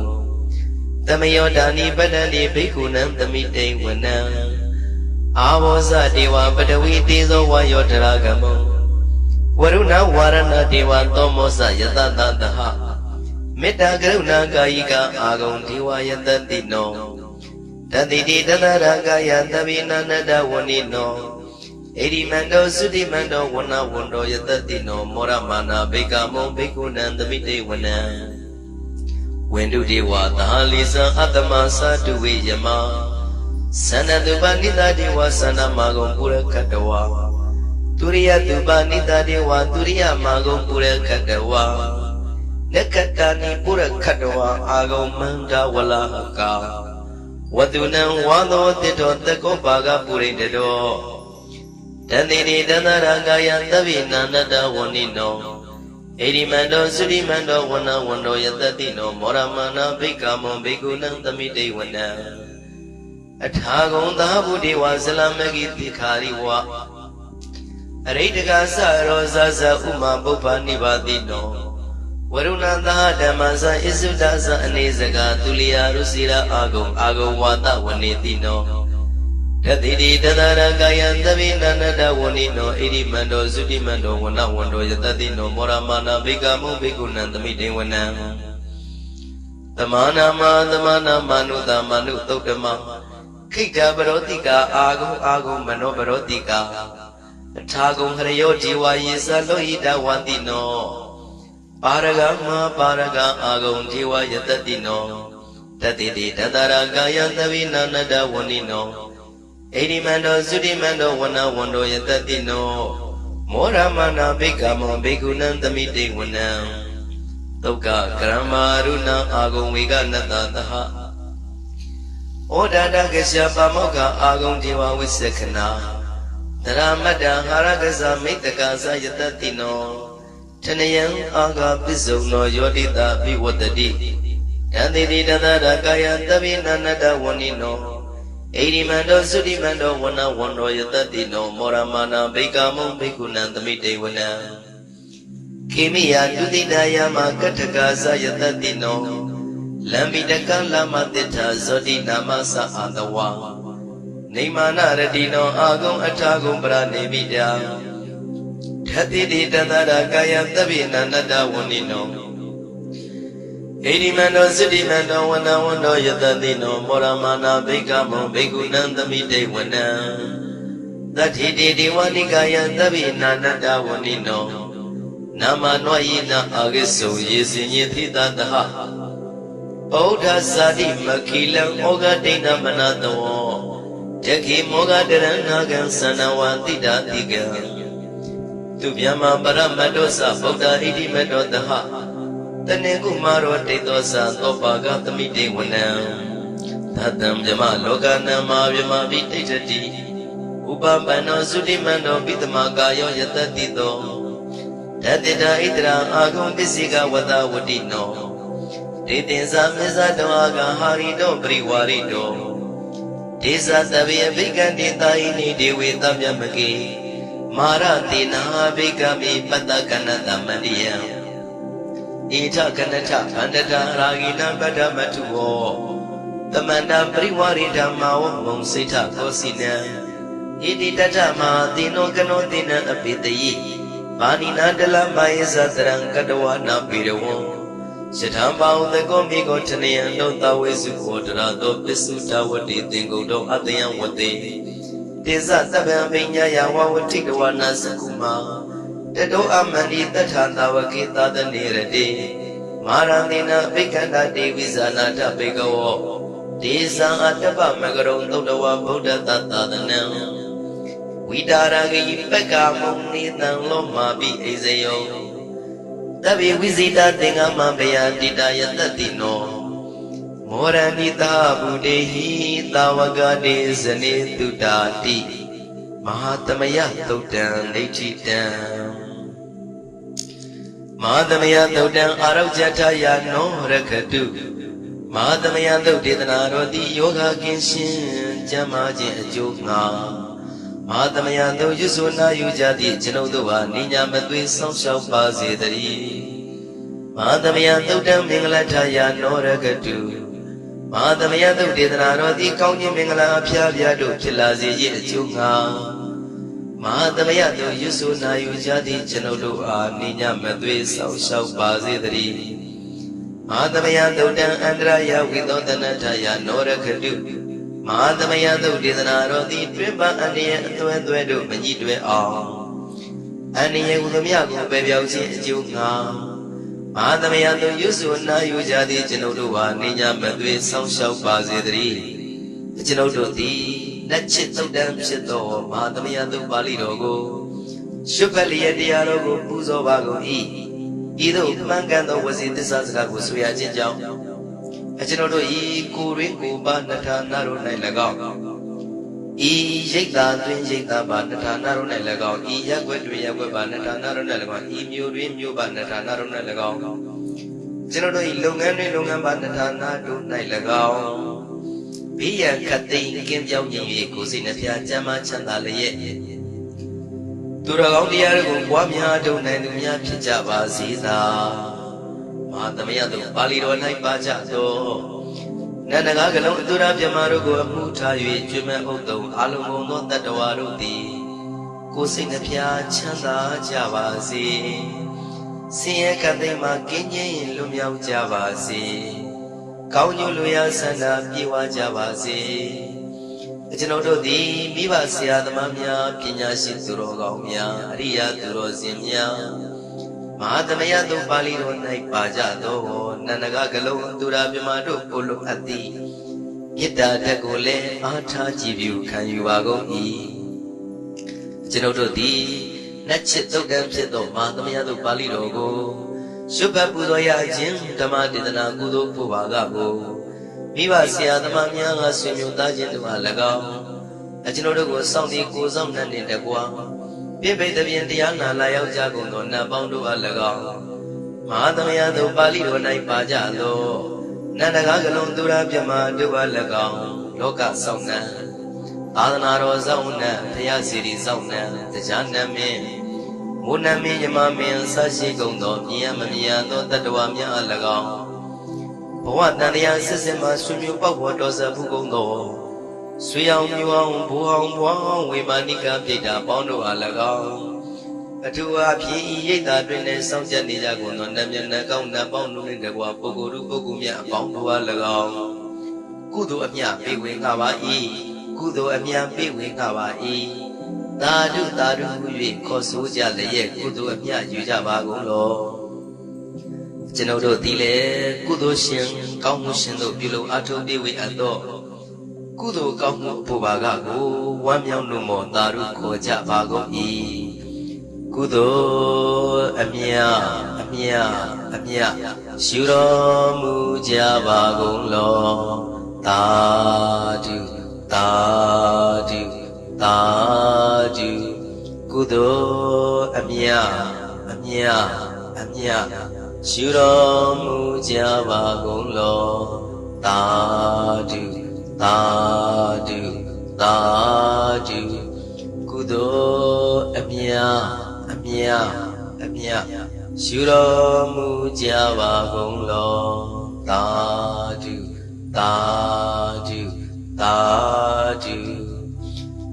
သမယောဒာနိပတ္တတိဘိက္ခုနံသမိတေဝနံအာဘောဇဒေဝပတဝီတေဇောဝါယောတရာကမုံဝရုဏဝါရဏဒေဝသောမောဇယတတတဟမေတ္တာကရုဏာကာယိကအာဂုံဒေဝယတတိနော Tatiti Tataragaya Tavinanada Wanino Edimando Sudimando Wana Wando Yatatino Moramana Bekamo Bekunan the Mite Wana Wendu Dewa Tahalisa Atamasa Duwe Yama Sana Dubanita Dewa Sana Magom Pura Katawa Turiya Dubanita Dewa Turiya Magom Pura Katawa Nekatani Pura Katawa Agom Manda Wala Haka Wadunan Wado Tito Tako Baga Puri Dedo Tandini Danaragaya Tavina Nada Wanino Edimando Sudimando Wana Wando Yatatino Moramana Bekamo Bekunan Tamite Wana Atagon Dahabudi Wasalamagi Tikariwa Aritaka Rosa Uma Bupa Nibadino Warunanda Damasa Isudasa Anezaga Tulia Rusira Ago Wata Wanetino Tatidi Tadaragaya Davina Nada Wanino Edimando Sudimando Wana Wando Yatatino Moramana Bekamo Bekunan Tamite Wana Tamana Manuta Manu Totama Kita Barotika Ago Mano Barotika Tagum Harayo Jiwa Yisa Lohita Wantino Paragama Paraga Agum Jiwa Yatatino Tatiti Tadaragaya Tavina Nada Wanino Edimando Sudimando Wana Wando Yatatino Moramana Bekamo Bekunan Tamite Wana Toka Karamaruna Agum Viga Natataha Odada Gesha Pamoka Agum Jiwa Wisekana Taramada Haragasa Mitakaza Yatatino Tanayan Aga Pizuno Yodita Biwatadi Yandidi Dada Kaya Tavina Nada Wanino Edimando Sudimando Wana Wando Yatatino Moramana Bekamo Bekunan Tamite Wana Kimiya Dudidaya Makatakaza Yatatino Lambidaka Lama Tita Zodi Namasa Adawa Nimana Radino Agum Atagum Branevida Tatidi Tadara Kaya Tabina Nada Wanino Edimando Sudimando Wana Wando Yatatino Moramana Bekamo Bekunan Tamite Wana Tatidi Diwanikaya Tabina Nada Wanino Nama Noyina Agiso Yesinye Titataha Oda Sadi Makilang Oga Dina Manatawo Jaki Moga Deranagan Sanawati Datiga Tubyama Paramadosa Boda Idi Medotaha Tanegu Maro Tetosa Topaga Tamite Wana Tatam Jama Loga Nama Vyama Vitati Upambano Sudimano Bitamagayo Yatatito Tatida Idra Agum Bisiga Wada Wadino Titinsa Misa Doaga Harido Priwarido Tisa Tabi Abigandi Taini Dewi Tamyamaki Maratina Abigami Patakanata Mandia Ita Kanata Kandata Ragina Badamatuo Tamanda Priwarida Mao Monsita Kosina Idi Tatama Dino Kanotina Apitayi Panina de la Maisa Kadawana Pidawo Sitambao the Gomigo Tanian no Tawisu Kodra do Pisuta Wadi Dingo do Atayan Wadi Tizata Binya Yawa Tikawana Sakuma Tedo Amani Tatanda Wakita the Nirade Marandina Bikanda Devisana Tapigo Tiza Ataba Magaron Dodawa Buddha Tata the Nam Widaragi Peka Muni Nan Loma Bi Ezeo Tabi Vizita Tingama Baya Dida Yatatino Moranita Budehi Tawagade Zane Tudati Mahatamaya Totan Lechitan Mahatamaya Totan Arabjataya no Rakadu Mahatamaya Totana Rodi Yoga Kinshin Jamaji Jogna Mahatamaya do Yusuna Yujati Chinoduva Nina Madwi Social Pazidari Mahatamaya do Dam Minglataya Norakatu Mahatamaya do Didana Rodi Kauni Mingla Pia do Chilazi Yunga Mahatamaya do Yusuna Yujati Chinoduva Nina Madwi Social Pazidari Mahatamaya do Dam Andraya Vidodana Taya Norakatu Mahamayadu Didanarodi, Tripa and the Duedo, Manidwe all. And the Yagumiago, Baby, Juga. Mahamayadu Yusuna, Yujadi, Genodua, Nina, Madwe, South Shao Bazidri. The Genodoti, Natchit of them Shito, Mahamayadu Balidogo. Shupalia Dialogo, Puzo Vago E. Either Mangano was in the Sazga, was Suya. Achinodo e Kuriku Banata Naro Nelago. E Jekta, Twin Jekta Banata Naro Nelago, E Yaguia Banata Naro Nelago, E Murim Banata Naro Nelago. Chinodo e Lungan Banata Naro Nelago. Pia Kati, Kim Jong Kusina Jama Chandale. Turagondia Guamia, Donania Pijava Zita. Mahamayadu Balido Naipajato Nanagalo Dura Yamarugo Muta Juma Odo Alumo non Tatawarudi Kusinapia Chanda Javazi Sia Kadema Kinye Lumia Javazi Kaunuluya Sana Piwa Javazi Jinodo di Viva Sia the Mamia Pina Shituro Gomia Ria Durozimia Mahamayadu Balido Naipajado, Nanagalo, Dura Bimado, Polo Ati, Gita Dagole, Ata Jibu, can you ago e? Genodo di, Natchito Gamsedo, Mahamayadu Balido, Subabudoya Jim, Tamadina Gudo Puvagago, Viva Sia the Mamia, Simuta Genua Lagao, Agenodo was sounding goes on and in the Gua. Pipe the Viendiana Layao Jaguno, Nabondo Alago, Mahamayadu Balido Naipajado, Nanagalo Dura Yama Dua Lagao, Loka Sauna, Adanaro Zauna, Payasiri Zauna, the Janame, Munami Yamami, Sashi Gondo, Yamamia, no Tatuamia Alagao. What Nadia Sisima Sumu Pawadosa Pugondo. Suyang Yuang Buang we Manika Pita Bondo Alagao. A two api yeta twin some Janijago, Namia Gauna Bondo in the Guapogu Bogumia Bondo Alagao. Kudo Amia Bewing Hawaii, Kudo Amia Bewing Hawaii. Tadu, Kosuja, Kudo Amia Yujabago. Genodo Dile, Kudo Shin, Kamushin, below Ato Bewi Ado. Kudo Kamu Pubagago, one young Numo, Daru Koja Bago E. Kudo Amia, Shuro Muja Bago Lo, Tadu, Kudo Amia, Shuro Muja Bago Lo, Tadu, Kudo Amia, Shuro Mujava Gonglo, Tadu,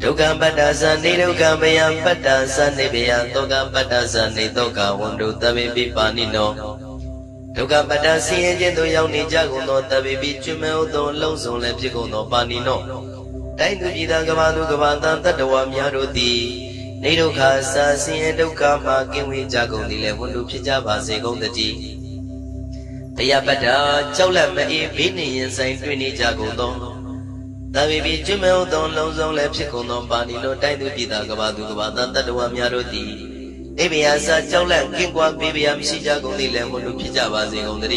Toga Badasa, Nidoga Bayan Badasa, Nibian, Toga Badasa, Nidoga, Wando, Tabi Panino. Toga Badasi and Jendo Yoni Jagono, Tabi Chumel, Don Lonson, Lepico, Panino. Daidu Gavano Gavanda, Tadawam Yarodi, Nido Casa, Siendo Kama, Kiwi Jago, Nilevundo Pijava, Segon the G. Payabada, Chola Mai, Bini, and Saint Trini Jago. Tabi Chumel, Don Lonson, Lepico, Panino, Daidu Gavano Gavanda, Tadawam Yarodi. Ebiasa Chola, Kingwa, Bibiam Shijago, Nilevundo Pijava, Segon the D.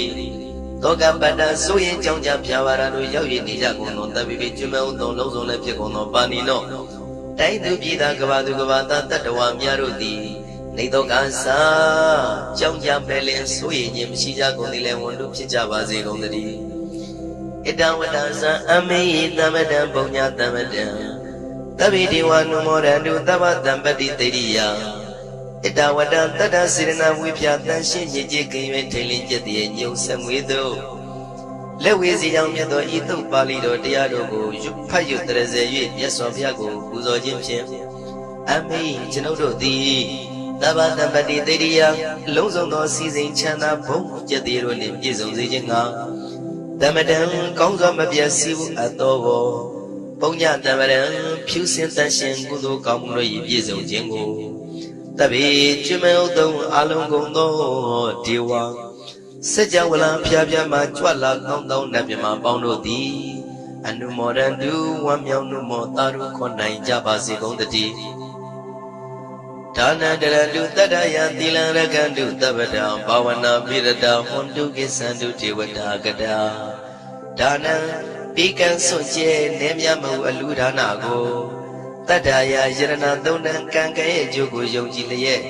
Toga Bada, Soy Jonja Piavara, Yogi Nijago, Tabi Chumel, Don Lonson, Lepico, Panino. Daidu Pida Gavadu Gavanda, Tadawam Yarodi. Nido Gasa, Jonja Pelin, Soy, Shijago, Nilevundo Pijava, Segon the D. Idawadaza, Ame, Damadan, Bonya, Damadan. Tabi Diwan, no more than do Tabatan Badi. Idawadan Tada Sirina Wipia, Tanshin, Yiki, telling Jetty and you some widow. Lewis young Yato, Ito Palido, Diadogo, Payu Terese, yes of Yago, Uzo Jim Chim. Ame, Genodo D. Tabatan Badi Dedia, Lozo no season Chana, Pom, Jetty Ronim, Jizon Zijinga. Damadan, Kongo Mabia Siu Atovo. ပုံညတံပရံဖြူစင်တန်ရှင်ကုသိုလ်ကောင်းမှုတို့၏ပြည့်စုံခြင်းကိုတပိကျွမေဥတုံအာလုံးကုန်သောဒေဝစัจ java လာဖျားဖျားမှာကြွလာကောင်းသောနတ်မြမပေါင်းတို့သည်အနုမောဒန္တုဝမ်းမြောက်နုမောတာရုခွန်နိုင်ကြပါစေကုန်တည်းဒါနတရတုတတ္တယသီလံရကန္တုတပ္ပတံဘာဝနာပိရတဟွန်တုကိသန္တုဒေဝတာကတာဒါနံပိကံစွန့်ကျဲနေမြတ်မှုအလူဒါနကိုတတ္တယယရဏသုံးတန်ကံကဲ့ရဲ့အကျိုးကိုယုံကြည်လျက်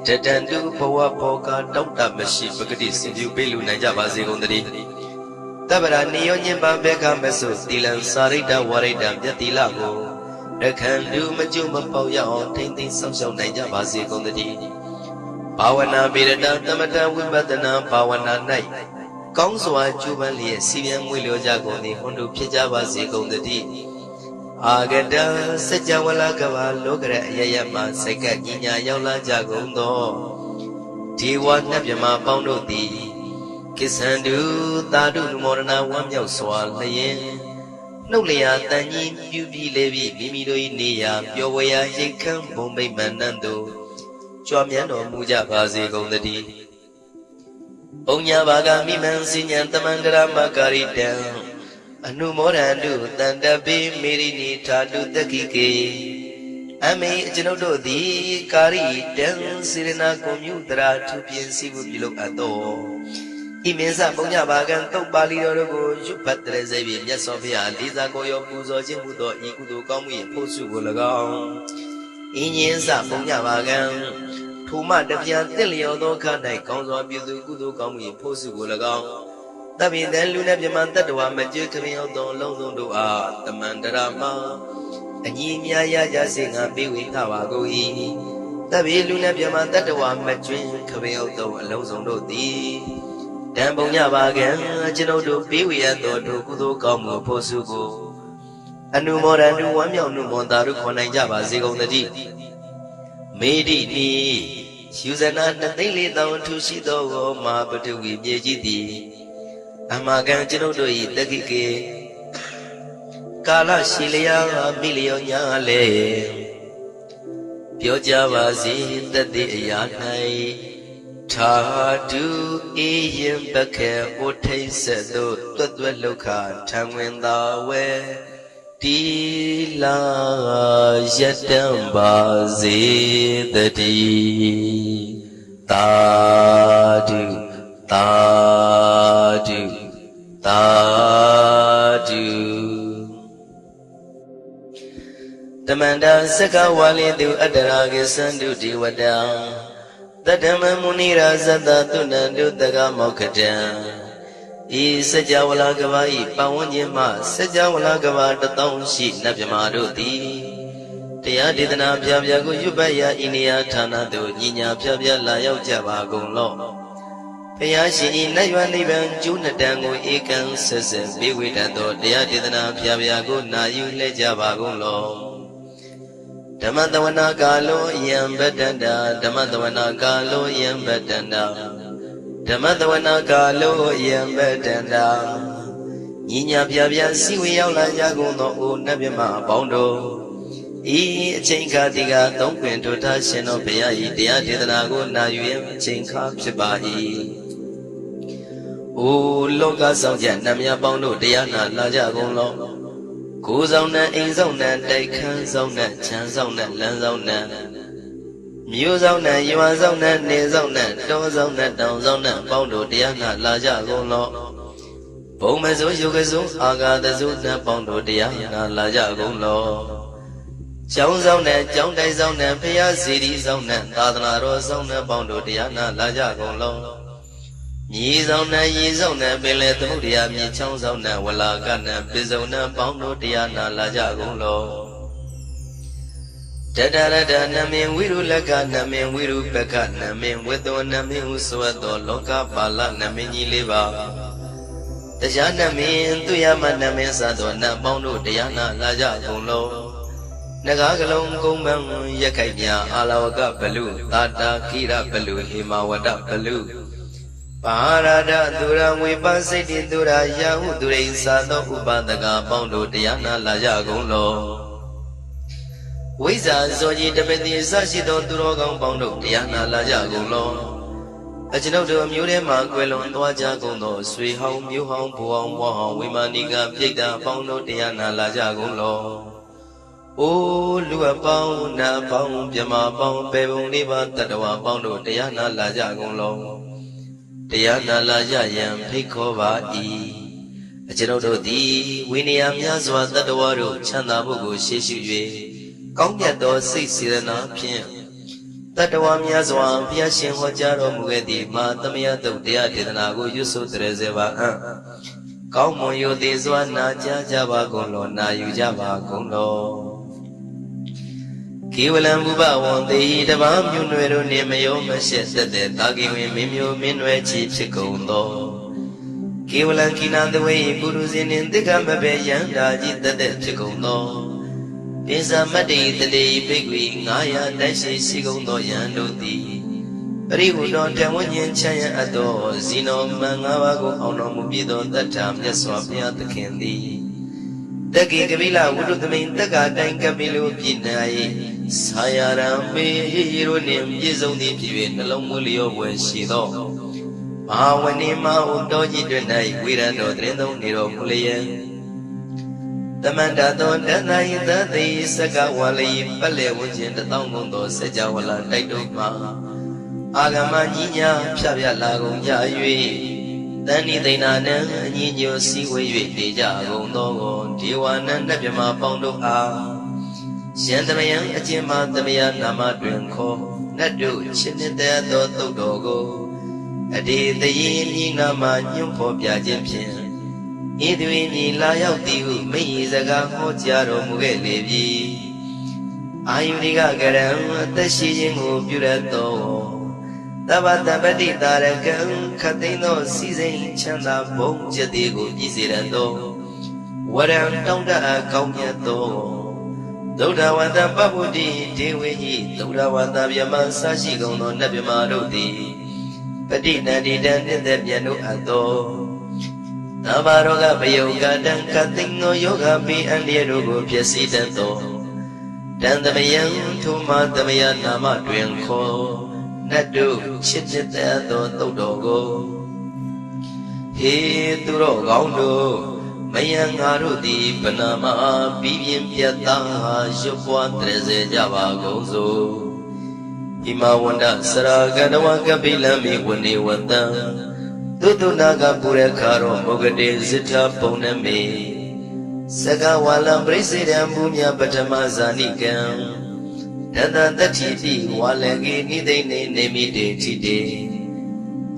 တတန္တုဘဝဘောကတောက်တမရှိပဂတိစင်ပြုပေးလူနိုင်ကြပါစေကုန်တည်းတပ္ပရာနိယောညင်ပဘေခမဆုသီလံစာရိတဝရိတမြတ်တိလကိုရခန္တုမကျွမပေါရအောင်ထိမ့်သိမ်းဆောင်ရှောက်နိုင်ကြပါစေကုန်တည်းဘာဝနာပိရတသမထဝိပဿနာဘာဝနာ၌ကောင်းစွာကျူးပန်းလျက်စီပြန်မွေလျောကြကုန်သည်ဟွန်တို့ဖြစ်ကြပါစေကုန်တည်းအာဂတစัจ java လာကဘာလောကရအယယမစိတ်ကညညာရောက်လာကြကုန်သောဒေဝနတ်မြမပေါင်းတို့သည်ကိသန္တုသာဓုနမောဒနာဝမ်းမြောက်စွာလျင်နှုတ်လျာတန်ကြီးပြူပြီးလေပြီးမိမိတို့၏နေရာပျော်ဝရာရိတ်ခမ်းဘုံမိတ်မန္တန်တို့ကြွမြန်းတော်မူကြပါစေကုန်တည်းဘုံညာဘာကမိမံစဉ္ညာတမန္တရမကာရိတံအနုမောဒန္တုတန္တပိမေရိနိထာတုတက္ခိကေအမေကျွန်ုပ်တို့သည်ကာရိတံစေရနာကွန်မြူတရာထုပြင်းစီဖို့ပြုလုပ်အပ်သောဤမင်းစဘုံညာဘာကံတုတ်ပါဠိတော်တို့ကိုရွတ်ဖတ်တဲ့စေပြီးမြတ်စွာဘုရားလေးစားကိုရောပူဇော်ခြင်းမှုသောဤကုသိုလ်ကောင်းမှု၏ဖို့စုကို၎င်းဤညင်းစဘုံညာဘာကံထိုမှတပြားတင့်လျော်သောခ၌ကောင်းစွာပြုစုကုသိုလ်ကောင်းမှု၏ဖို့စုကို၎င်းတပိတံလူနဲ့မြမတတ္တဝါမကျွခမရောက်သောလုံးစုံတို့အားတမန္တရာမအညီအမြရကြစေငါပေးဝေခပါကုန်၏တပိလူနဲ့မြမတတ္တဝါမကျွခမရောက်သောအလုံးစုံတို့သည်တံပုံညပါကံကျွန်ုပ်တို့ပေးဝေရသောတို့ကုသိုလ်ကောင်းမှုဖို့စုကိုအနုမောဒန္တုဝမ်းမြောက်နုမောတာတို့ခေါ်နိုင်ကြပါစေကုန်တည်းမေတိနိယူဇနာ2,400,000ထူရှိသောမဟာပထဝီမြေကြီးသည်အမကံကျွန်ုပ်တို့၏တက္ခိကေကာလရှိလျာမိလျောညာလေပြောကြပါစေတတိအရာ၌ထာတုအေယံပခေဥထိတ်ဆက်သို့တွတ်တွတ်လောက်ခထံဝင်သာဝဲတီလာယတံပါစေတတိသာဓုသာဓုသာဓုတမန္တစကဝါလိတုအတ္တရာကိသန္တုဒေဝတံတတ္တမမုနိရာဇတသုဏန္တုတကမောက္ခတံဤစัจ java လာကဘာဤပဝန်းကျင်မှစัจ java လာကဘာ1000ရှိနတ်မြမာတို့သည်တရားဒေသနာပြပြကိုရွတ်ပတ်ရာဤနေရာဌာနသို့ညီညာပြပြလာရောက်ကြပါကုန်လော့ဘုရားရှင်ဤနတ်ရွာနိဗ္ဗာန်ကျိုးနှစ်တန်ကိုဧကံဆက်ဆက်ပေးဝေတတ်သောတရားဒေသနာပြပြကိုနာယူလှည့်ကြပါကုန်လော့ဓမ္မတဝနာကာလောယံဗတ္တန္တာဓမ္မတဝနာကာလောယံဗတ္တန္တာဓမ္မတဝနာကာလောယံဗတ္တန္တာညီညာပြပြစီဝေရောက်လာကြကုန်သောအိုနတ်မြမအပေါင်းတို့ဤအချိန်ခါဒီကသုံးခွင်တို့ထားရှင်တော်ဘုရားဤတရားဒေသနာကိုနာယူရန်အချိန်ခါဖြစ်ပါ၏အိုလောကဆောင်ကြနတ်မြတ်ပေါင်းတို့တရားနာလာကြကုန်လောကိုယ်ဆောင်နဲ့အိမ်ဆောင်နဲ့တိုက်ခန်းဆောင်နဲ့ခြံဆောင်နဲ့လမ်းဆောင်နဲ့မြို့ဆောင်နဲ့ရွာဆောင်နဲ့နေဆောင်နဲ့တောဆောင်နဲ့တောင်ဆောင်နဲ့ပေါင်းတို့တရားနာလာကြကုန်လောဘုံမစိုးယုတ်ကစိုးအာဃာတစိုးနဲ့ပေါင်းတို့တရားနာလာကြကုန်လောကျောင်းဆောင်နဲ့ကျောင်းတိုက်ဆောင်နဲ့ဖျားစီရီဆောင်နဲ့သာသနာတော်ဆောင်နဲ့ပေါင်းတို့တရားနာလာကြကုန်လောမြေဆောင်နဲ့ရေဆောင်နဲ့ပင်လေသမုဒ္ဒရာမြေချောင်းဆောင်နဲ့ဝလာကနဲ့ပိစုံနဲ့ပေါင်းတို့တရားနာလာကြကုန်လောတတရတနမေဝိရုလကနမေဝိရုပကနမေဝတ္တောနမေဟုဆိုသောလောကပါဠနမေကြီးလေးပါတရားနမေသူယမနမေစသောနတ်ပေါင်းတို့တရားနာလာကြကုန်လောနဂါကလုံးကုံမံရက်ခိုက်မြအာလဝကဘလူသာတာခိရဘလူဟေမဝတဘလူပ ပါရဒသူရဝေပစိတ်တိသူရယာဟုသူရိသာသောဥပဒကပေါင်းတို့တရားနာလာကြကုန်လောဝိဇ္ဇာဇောကြီးတပတိအစရှိသောသူတော်ကောင်းပေါင်းတို့တရားနာလာကြကုန်လောအကျွန်ုပ်တို့အမျိုးထဲမှာကွယ်လွန်သွားကြကုန်သောဆွေဟောင်းမျိုးဟောင်းဘိုးဟောင်းဘွားဟောင်းဝိမာနိကပြိတ္တာပေါင်းတို့တရားနာလာကြကုန်လောအိုးလူအပေါင်းနတ်ပေါင်းမြမပေါင်းပေပုံလေးပါတတ္တဝါပေါင်းတို့တရားနာလာကြကုန်လောတရားနာလာကြရန်ဖိတ်ခေါ်ပါ၏အကျွန်ုပ်တို့သည်ဝိနည်းများစွာတတ္တဝါတို့ချမ်းသာဖို့ကိုရှေ့ရှု၍ကောင်းမြတ်သောစိတ်စေတနာဖြင့်တတ္တဝါများစွာဘုရားရှင်ဟောကြားတော်မူခဲ့သည့်မာသမယတုတ်တရားဒေသနာကိုရွတ်ဆိုတရစေပါအံ့ကောင်းမွန်ရိုသေစွာနာကြားကြပါကုန်လောနာယူကြပါကုန်လောကေဝလံဘုဘဝံတေဟိတဘာမြုနွယ်တို့နှင့်မယောမရှက်သက်တဲ့တာကိဝင်မင်းမျိုးမင်းနွယ်ချီဖြစ်ကုန်သောကေဝလံကိနာတဝေပုရုဇဉ်နှင့်တိက္ခမဘေယန္တာကြီးတသက်ဖြစ်ကုန်သောပိစမတ္တိတတိပိကွေ900တိုက်ရှိရှိကုန်သောယံတို့သည်ပရိဟုတော်တဝဉ္ဉ္ချမ်းရအပ်သောဇီနောမန်5ပါးကိုအောင်တော်မူပြီးသောတတ္ထာမြတ်စွာဘုရားသခင်သည်တက္ကိကပိလဝုဒ္ဓသမိန်တက္ကတိုင်ကပိလိုပြည်၌ဆာယရံမေရိုနှင့်ပြည့်စုံသည်ဖြစ်၍နှလုံးမူလျောဝယ်ရှိသောမဟာဝဏိမဟုတော်ကြီးတွင်၌ဝိရတော်တရင်သုံးနေတော်မူလျက်တမန္တသောတဏ္ဍာယသတိစကဝါလိပလက်ဝခြင်းတသောကုန်သောစကြဝဠာတိုက်တို့မှာအာဂမကြီးညာဖြပြလာကုန်ကြ၍တဏိသိဏနံအညီညွတ်စည်းဝေး၍နေကြကုန်သောဒေဝနန္တပြမပေါင်းတို့အားယံသမယံအကျဉ်းမှသမယနာမတွင်ခေါ်နတ်တို့ချင်းနှစ်သက်သောသုတ်တော်ကိုအတေတယေမိနာမညွန့်ဖော်ပြခြင်းဖြင့်ဤသူ၏မြည်လာရောက်သည်ဟုမိတ်ရစကားဟောကြားတော်မူခဲ့လေပြီအာယုရိကကရံအသက်ရှိခြင်းကိုပြုရသောသဗ္ဗတပတိတာရကံခတ်သိမ်းသောစီစိန်ချမ်းသာဘုံကျက်သည်ကိုပြည့်စေရသောဝရံတောင်းတအကောင်းမြတ်သောဒုဒ္ဓဝန္တပဗုဒ္ဓိဒေဝေဟိဒုဒ္ဓဝန္တဗျမဆရှိကုန်သောနတ်ဗျမတို့သည်ပဋိနန္ဒီတံနှစ်သက်ပြန်တို့အပ်သောသဗ္ဗရောဂပယုတ်ကတံခတ်သိမ်းသောယောဂပိအန္တရာတို့ကိုဖြစ်စေတတ်သောတန်သမယံထိုမသမယနာမတွင်ခေါ်နတ်တို့ချစ်တဲ့သောသုတ်တော်ကိုဟေသူတော်ကောင်းတို့မယံငါတို့သည်ဗနာမပြီးပြင်းပြတ်သားရွတ်ပွားတရစေကြပါကုန်စို့ဣမဝန္တစရာကတဝကပိလမိဝနေဝတံသုတနာကပုရခါရောမုဂတေဇိထပုံနမေစကဝါလံပရိစေတံဘူမြပထမဇာနိကံတတတတိတိဝါလကေနိသိနေနေမိတေတိတေ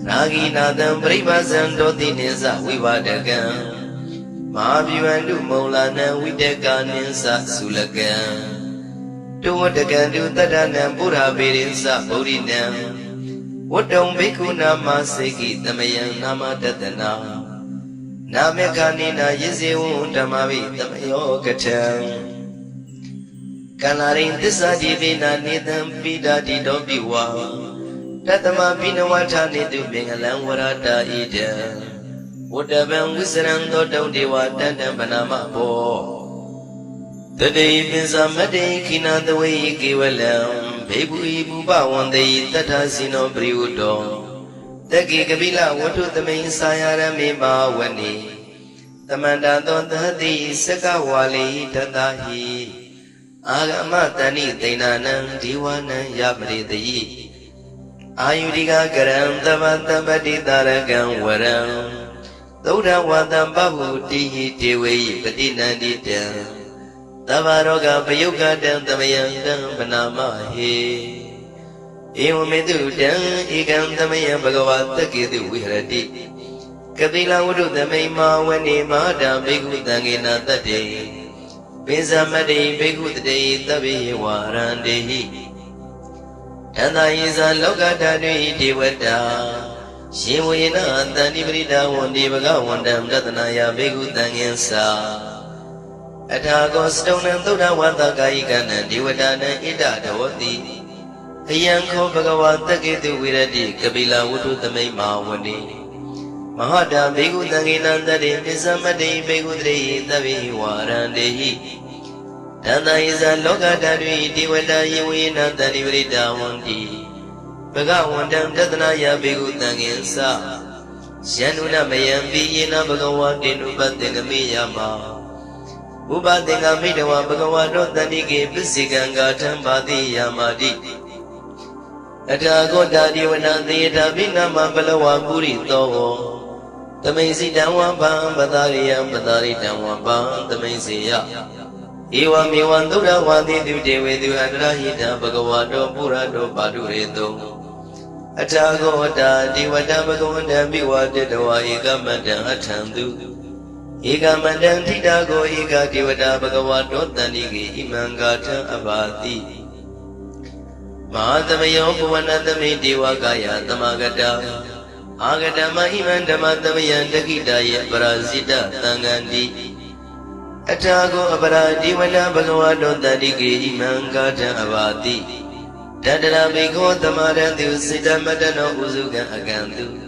ရာဂိနာတံပရိပါဇံတောတိနိသဝိဝဒကံမဟာဗျူဟန္တုမௌလာနံဝိတကနိသသုလကံတောဝတကံတုတတ္တနံပုရဗေရိသဗုဒ္ဓိနံဝတ္တုံဘိက္ခုနာမစေကိသမယံနာမတတနာနာမေခာနိနာယေဇေဝံဓမ္မဝိသမယောကထံကန္လာရိသစ္စာတိသေနာနေတံပိဒာတိတောပိဝါတတမပိနဝထာနေတုပင်္ဂလံဝရတာဣဒံဝတ္တဗံဝိစရံသောတုံဒေဝတန္တံဗနာမဘောတတိပိစမတေခိနာတဝေကေဝလံဘေဘူဤဘူပဝန္တေတတ္ထစီနောပရိဝတ္တောတက္ကိကပိလဝတ္ထုသမိန်ဆာယရမေမာဝနေသမန္တာသောသတိစကဝါလိတတဟိအာဂမတဏိသိဏနံဒီဝနံယပရိတိအာယုရိကကရံသဗ္ဗတပတိတာရကံဝရံသုဒ္ဓဝါတံပဗုတိဟိဒေဝေပတိနန္တိတံသဗ္ဗရောဂပယုတ်ကတံသမယံတံဗနာမဟေဧဝမေတုတံဧကံသမယံဘဂဝါတက္ကေတုဝိဟရတိကပိလဝတ္ထုသမိန်မာဝနေမဟာတံဘိက္ခုတံကေနတတ္တေပိစမတိဘိက္ခုတတေသဗ္ဗေဝါရန္တေဟိတန္တယေဇလောကဓာတုဒေဝတာရှင်ဝေနတန္တိပရိဒဝန္တိဘဂဝန္တံတတနာယဘိက္ခုတံငင်္စာအထာကောစတုံနံသုဒ္ဓဝါသကာယိကနံဒေဝတာနံဣဒဒောတိ Ayanko Bhagavan Taketu Virati Kabila Vudu Tamima Vani Mahata Bhigu Tanginandari Misamadi Bhigudri Tavi Warandehi Tana Isa Loka Tadvi Divada Yuina Tani Vrita Vandi Bhagavandam Tatanaya Bhigu Tanginsa Syanuna Mayambi Yina Bhagavati Nupatinami Yama Upatinga Midawa Bhagavato Taniki Pisiganga Tambadi Yamadi Atagoda Divana Theata Vinama Balawa Puri Tovo Tamasi Damwapa Badariam Badari Damwapa Tamasiya Iwa Miwan Dura Wadi Devedu Adrahita Bhagavato Purato Padureto Atagoda Divada Bhagavanda Biwa Dedawa Egamanda Atandu Egamanda Tidago Ega Divada Bhagavato Tanigi Imangata Abati Mahadamayo Puvanadami Diwakaya Tamagata Agadama Imandamayan Dakidaya Parazita Tangandi Atago Abara Divana Bhagavato Tanigi Imangata Abati Dadara Bhigo Tamarandu Sita Madano Uzuga Agandu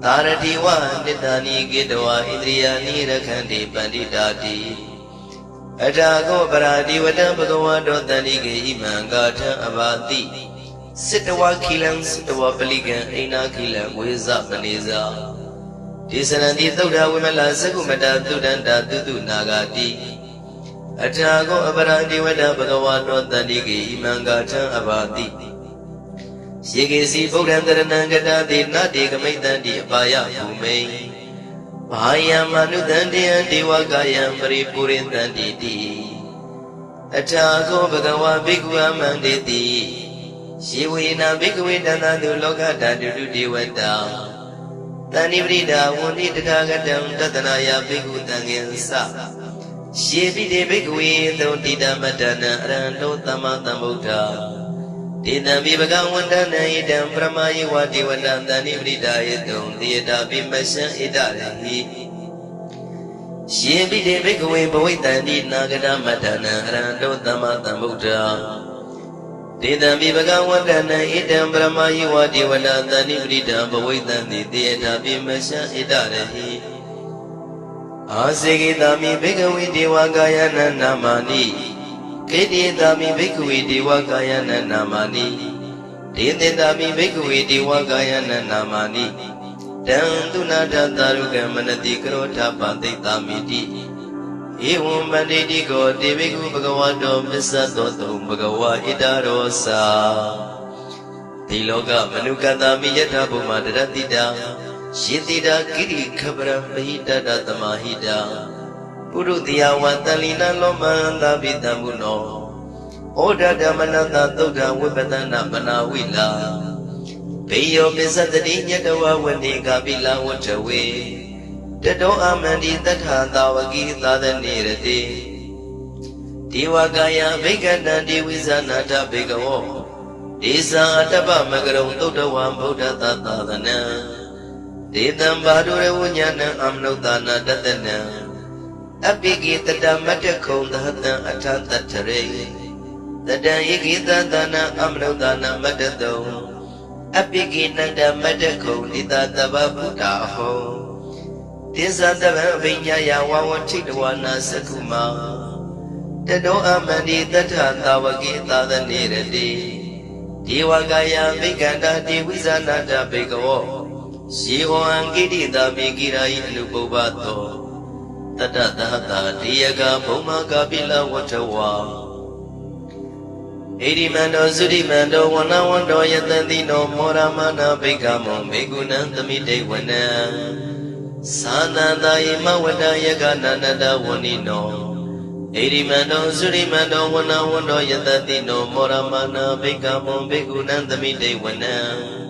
Taratiwa Nitani Gidwa Indriyani Rakhandi Panditati Atago Paradi Vada Bhagavato Tanige Imangata Abati Sitawa Kilang Sitawa Paligan Aina Kilang Wiza Paneza Tisanandi Thuda Wimala Sakumata Tudanda Tutu Nagati Atago Aparadi Vada Bhagavato Tanige Imangata Abati Sigesi Bodhandaranangata Nadi Kamaitandi Apaya Bhume Mahaya Manudandi and Diwakayam Paripurindandi Atago Bhagava Bhikwa Manditi Shiwina Bhikvidana Lokata Diwata Tanivrida Wuni Tagatam Tatanaya Bhikutangensa Shivi de Bhikwi Dotida Matana Rando Tamatamuta Dinami Bhagavandana Idam Brahmayi Vadiwadandani Vridayatum Theata Bimasha Idarahi Shivi de Bhikwi Bhavitandi Nagada Matana Rando Tamatamuta Dinami Bhagavandana Idam Brahmayi Vadiwadandani Vridam Bhavitandi Theata Bimasha Idarahi Asigitami Bhikwi Diwakayana Namani Kedidami Bhikwi Diwakayana Namani Dindidami Bhikwi Diwakayana Namani Dandunata Taruga Manati Krota Panditamiti Evam Banditi Go Deviku Bhagavato Misato Bhagava Idarosa Tiloka Manukatami Yatabuma Daratida Shitida Kiri Kabra Mahita Datamahida Purutia Watalina Loma Davidamuno Oda Damananda Toga Wibadana Manawila Payo Misatani Yadawa Wani Gabila Waterway Tado Amandi Tatawagi Tada Nirati Diwakaya Vigana Diwizanata Bigawo Disa Ataba Magaro Totawa Buddha Tatana Dedam Badure Wunyana Amnodana Datana Abhigita Damatako Dana Atanta Tare Tadayigita Dana Amnodana Madado Abhigita Damatako Nita Dababuta Ho Tisandava Vinyaya Wawachidwana Sakuma Tado Amadi Tatata Wagita the Niradi Diwagaya Viganda Diwizanata Bigawo Siho Angidi da Migira Inubobato Tata Tata Diaga Boma Kabila Watawa Edimando Zudimando Wanawando Yatandino Moramana Begamo Megunantamide Wana Sananda Imawada Yagananda Wanino Edimando Zudimando Wanawando Yatandino Moramana Begamo Begunantamide Wana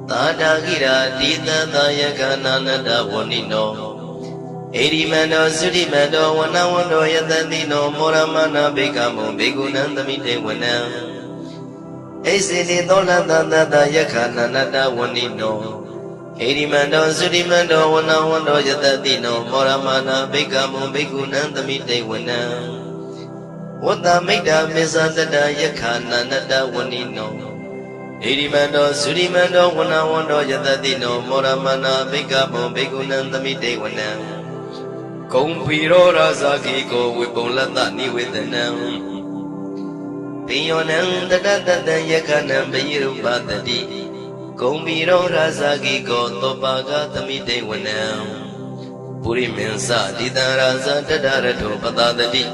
Tadagira Dita Dayaka Nanada Wanino Edimando Sudimando Wanawando Yatandino Moramana Begamo Begunandamite Wana Esini Dolanda Dayaka Nanada Wanino Edimando Sudimando Wanawando Yatandino Moramana Begamo Begunandamite Wana Wata Meda Mesada Yaka Nanada Wanino Irimando Surimando Wana Wando Yatadino Moramana Bigamo Bigunan the Midaywanam Kompiro Razaki go Wipolata Ni with the Nam Pionam the Dada Yakanam Bayiru Batadi Kompiro Razaki go Topaga the Midaywanam Puri Mensa Dida Raza Tadarato Patadi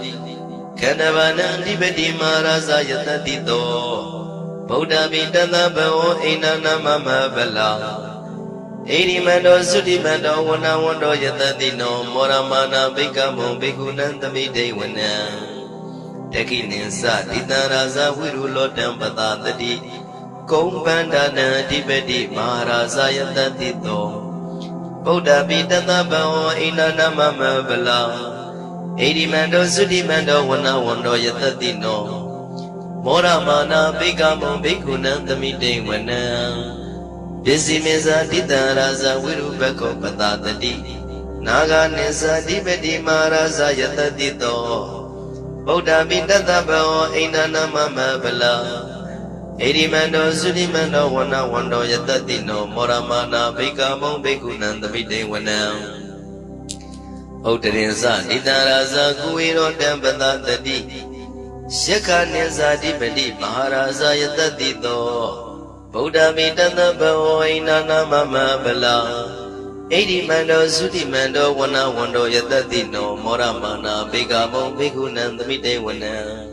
Kanavana Dibedi Maraza Yatadito Buddha Vidana Bao Inana Mama Bala Irimando Sudimando Wana Wando Yatadino Moramana Bigamo Bigunan the Midaywana Tekininsa Ditaraza Virulo Dampata the D Kumbandana Dibedi Maharaza Yatadito Buddha Vidana Bao Inana Mama Bala Irimando Sudimando Wana Wando Yatadino Moramana Bigamo Bikunan the Midaywana Bisimeza Ditaraza Virubako Patadi Naga Nisa Dibedi Maraza Yatadito Buddha Vidadabao Inana Mama Bala Irimando Sudimando Wana Wando Yatadino Moramana Bigamo Bikunan the Midaywana Otarinsa Ditaraza Kuiro Dampatadi Shekha Nizadi Bedi Maharaza Yatadito Buddha Vidana Bao Inana Mama Bala Irimando Sudimando Wana Wando Yatadino Moramana Bigamo Bigunan the Midaywana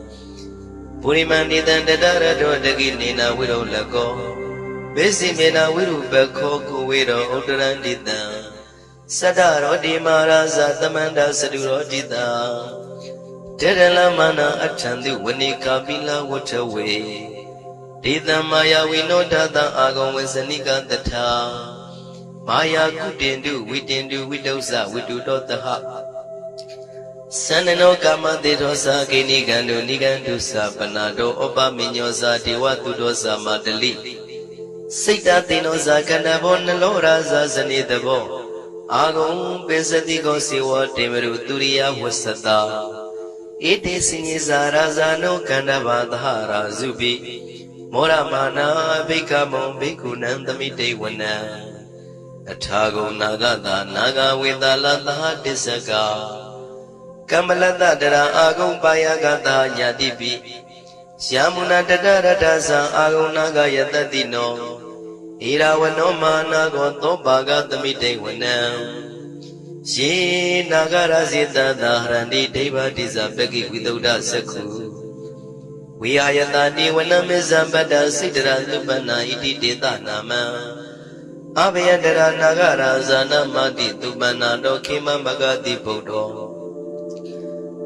Purimandi Dandara Do Daginina Widow Lago Besimina Wiru Bako Kuwiro Utarandita Sadaro Di Maharaza Tamanda Saduro Dita Tedala mana athandu wanika bila watawe Dita maya winodata agam wasanika tatha Maya kutindu witindu widosa widudotaha Sanano kama dedosa kinigandu nigandusa panado opa minyosa diwatudosa madali Sita tinosa kanabo naloraza zanidabo Agam pesatiko siwa timeru turiya wasata Iti Sinisa Razano Kandavadhara Zubi Moramana Bikamo Bikunan the Midaywana Atago Nagata Naga Vidalata Disaka Kamalata Dara Agum Payagata Yadibi Shamuna Dadaradaza Agum Naga Yatadino Irawanoma Nago Tobaga the Midaywana She Nagarasita Dahrandi Deva Dizabeki Viduda Saku We are Yatadi Wanamizambada Sidra Lubana Iti Dita Nama Abhyadara Nagara Zana Madi Tubana Dokima Magadi Bodo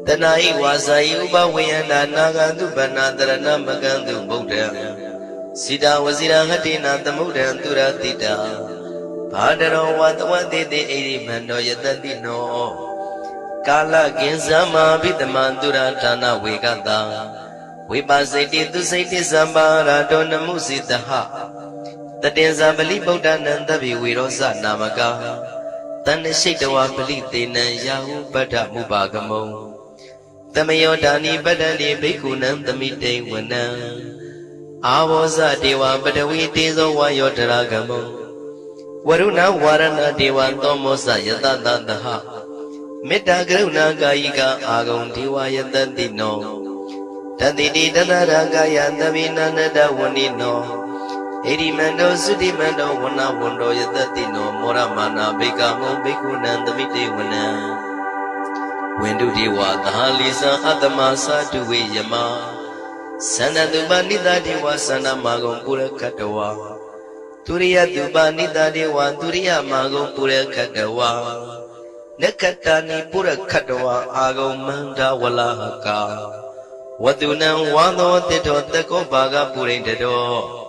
Tanai Wasai Uba Wayanda Naga Dubana Dharana Magandu Buddha Sida Wazira Hatina Tamudan Turatita Padaro Watawati de Irimando Yatadino Kala Ginsama Vidamandura Tana Wigata Vipasiti to Sati Zambara Dona Musitaha Tatenza Bali Bodananda Virosa Namaka Tanashitawa Palitina Yahu Bada Mubagamo Tamayodani Badani Bikunan the Midaywana Awaza Dewa Badawi Tizo Wayotaragamo Waruna Warana Devanto Mosa Yatadaha Meta Gruna Gaika Agam Diwa Yatadino Tadidi Dadaraga Yandavina Nada Wanino Irimando Sudimando Wana Wando Yatadino Moramana Bigamo Bikunan the Midaywana Wendu Diwa Tahalisa Adamasa Duwe Yama Sanaduma Nida Diwa Sana Magam Pura Katawa Turiya Dubanida Dewa Turiya Mago Pura Kadawa Nekatani Pura Kadawa Ago Manda Walahaka Watuna Wano Teto Tako Baga Purin Tedo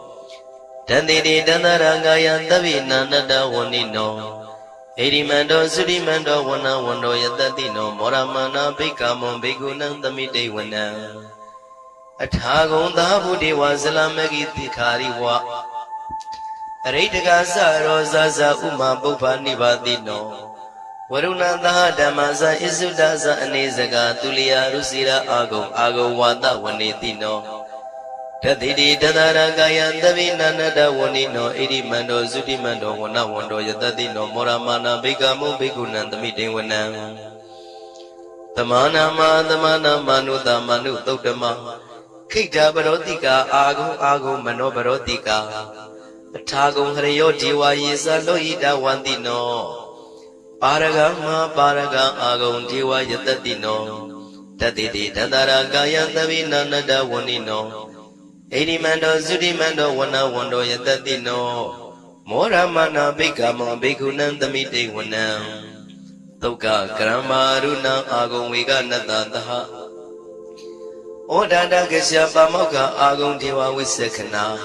Tandidi Danaranga Yandavina Nada Wanino Irimando Sudimando Wana Wando Yatadino Moramana Bikamo Bigunan the Midaywana Atagon Dabu Dewa Salamagi Tikariwa Reitagasa Rosaza Uma Bupa Nivadino Warunanda Damaza Isudaza Anezaga Tulia Rusira Ago Wada Wanetino Tathidi Tadara Kaya Davina Nada Wanino Edi Mando Zudi Mando Wana Wando Yatadino Moramana Bikamu Bikunanda meeting Wanam Tamana Manu Tamanu Totama Kita Barotika Agu Mano Barotika Tagung Hrio Jiwa Yisa Loida Wandino Paraga Agung Jiwa Yatadino Tathidi Tadara Kaya Davina Nada Wanino Edi Mando Zudi Mando Wana Wando Yatadino Moramana Bikamu Bikunanda meeting Wanam Toka Karama Runa Agung Viga Natataha Odada Gesha Pamoka Agung Jiwa Wisekana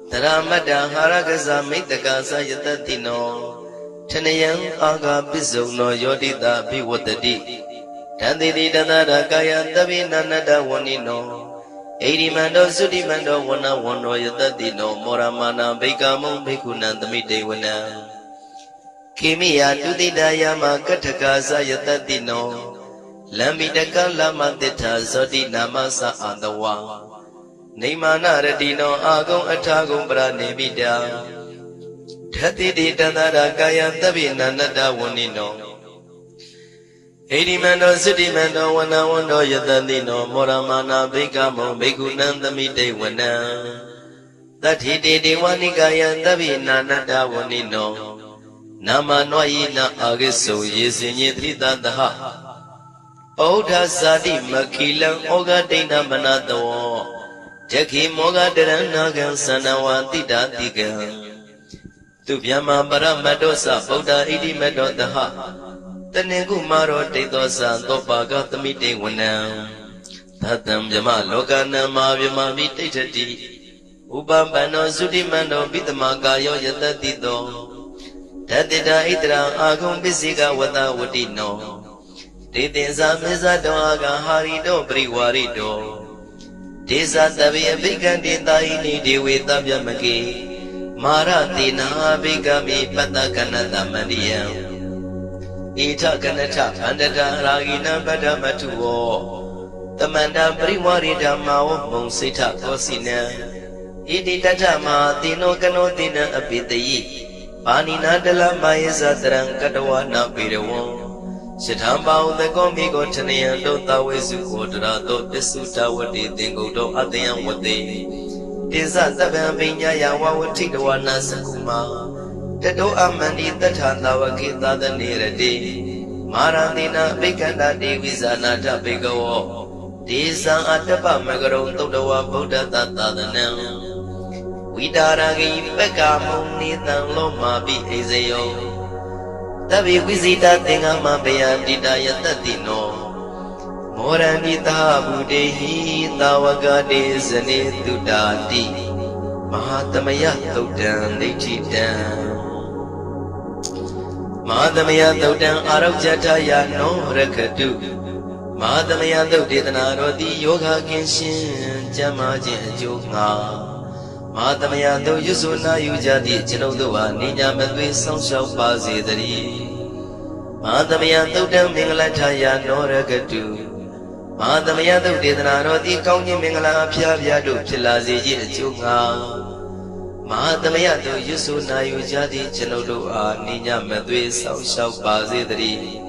Taramada Haragaza Mitagasa Yatadino Chanayang Aga Bizuno Yodita Biwatadi Tandidi Danada Kaya Davina Nada Wanino Edi Mando Zudi Mando Wana Wando Yatadino Moramana Bikamu Bikunanda meeting Wanam Kimiya Dudidaya Makatakaza Yatadino Lamidaka Lama Dita Zodi Namasa Andawa Nimana Radino Agung Atagum Branebida Tathidi Tadara Kaya Davina Nada Wanino Edi Mando Zudi Mando Wana Wando Yatadino Moramana Bikamu Bikunanda meeting Wanam Tathidi Diwanikaya Davina Nada Wanino Nama Noyina Agiso Yesinye Tridadaha Oda Sadi Makilang Oga Dena Manado Jaki Moga Deranagan Sanawanti Datigan Tubyama Baramadosa Boda Idi Medodaha Tanegu Maro Tedosa Topaga Tamite Wanam Tatam Jama Logana Mavyama Vitati Ubambano Zudimando Bitamagayo Yatatido Tadida Idra Agum Bisiga Wada Wadino Tidinza Mizado Aga Harido Briwarido Tiza Tabi Bigandita Ini Dewi Tabyamaki Maratina Bigami Patakanata Maria Ita Kanata Pandata Ragina Badamatuo Tamanda Briwarida Mao Monsita Kosina Idi Tatama Dino Kanotina Abitayi Panina de la Maisa Trankadawana Pidawon Shitamba the Gomigo Tania Dota Wesu Kodra Pisuta Wadi Dingo Adian Wadi Tiza Tabambinya Yawa Tidawana Sakuma Tedo Amani Tatana Wakita the Niradi Marandina Bikanda Divizana Tabigo Tiza Atapa Magaron Todawa Buddha Tata the Nam Widaragi Pekamu Nitan Loma Bi Ezeo Tabi Wizita Tingama Bea Didaya Tatino Moranita Budehi Tawagade Zane Tudati Mahatamaya Todan Dechitan Mahatamaya Todan Arabjataya No Rakadu Mahatamaya Todana Rodi Yoga Kenshin Jamajin Yoga Madamaya do Yusuna Yujadi Chinodoa Nina Madwe Sonsha Bazi Dari Madamaya do Dam Mingalataya Noragadu Madamaya do Dinaro di Kauni Mingala Pia do Chilazi Chunga Madamaya do Yusuna Yujadi Chinodoa Nina Madwe Sonsha Bazi Dari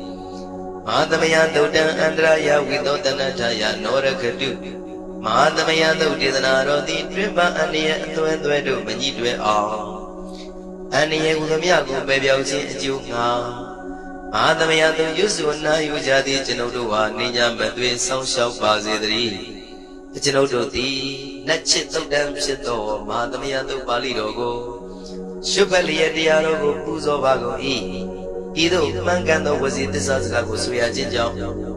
Madamaya do Dan Andraya without Anataya Noragadu Madamaya do Dinaro di Triba Ania Tuenduedo Benidwe all Ania Udamiago Babyausi Junga Madamaya do Yusuna Yujadi Chinodua Nina Badwe Sonsha Bazidri Chinodo di Nachit of them Shito Madamaya do Balidogo Shupalia Diarogo Puzo Vago Ido Mangano was it the Sazago Suya Jinjao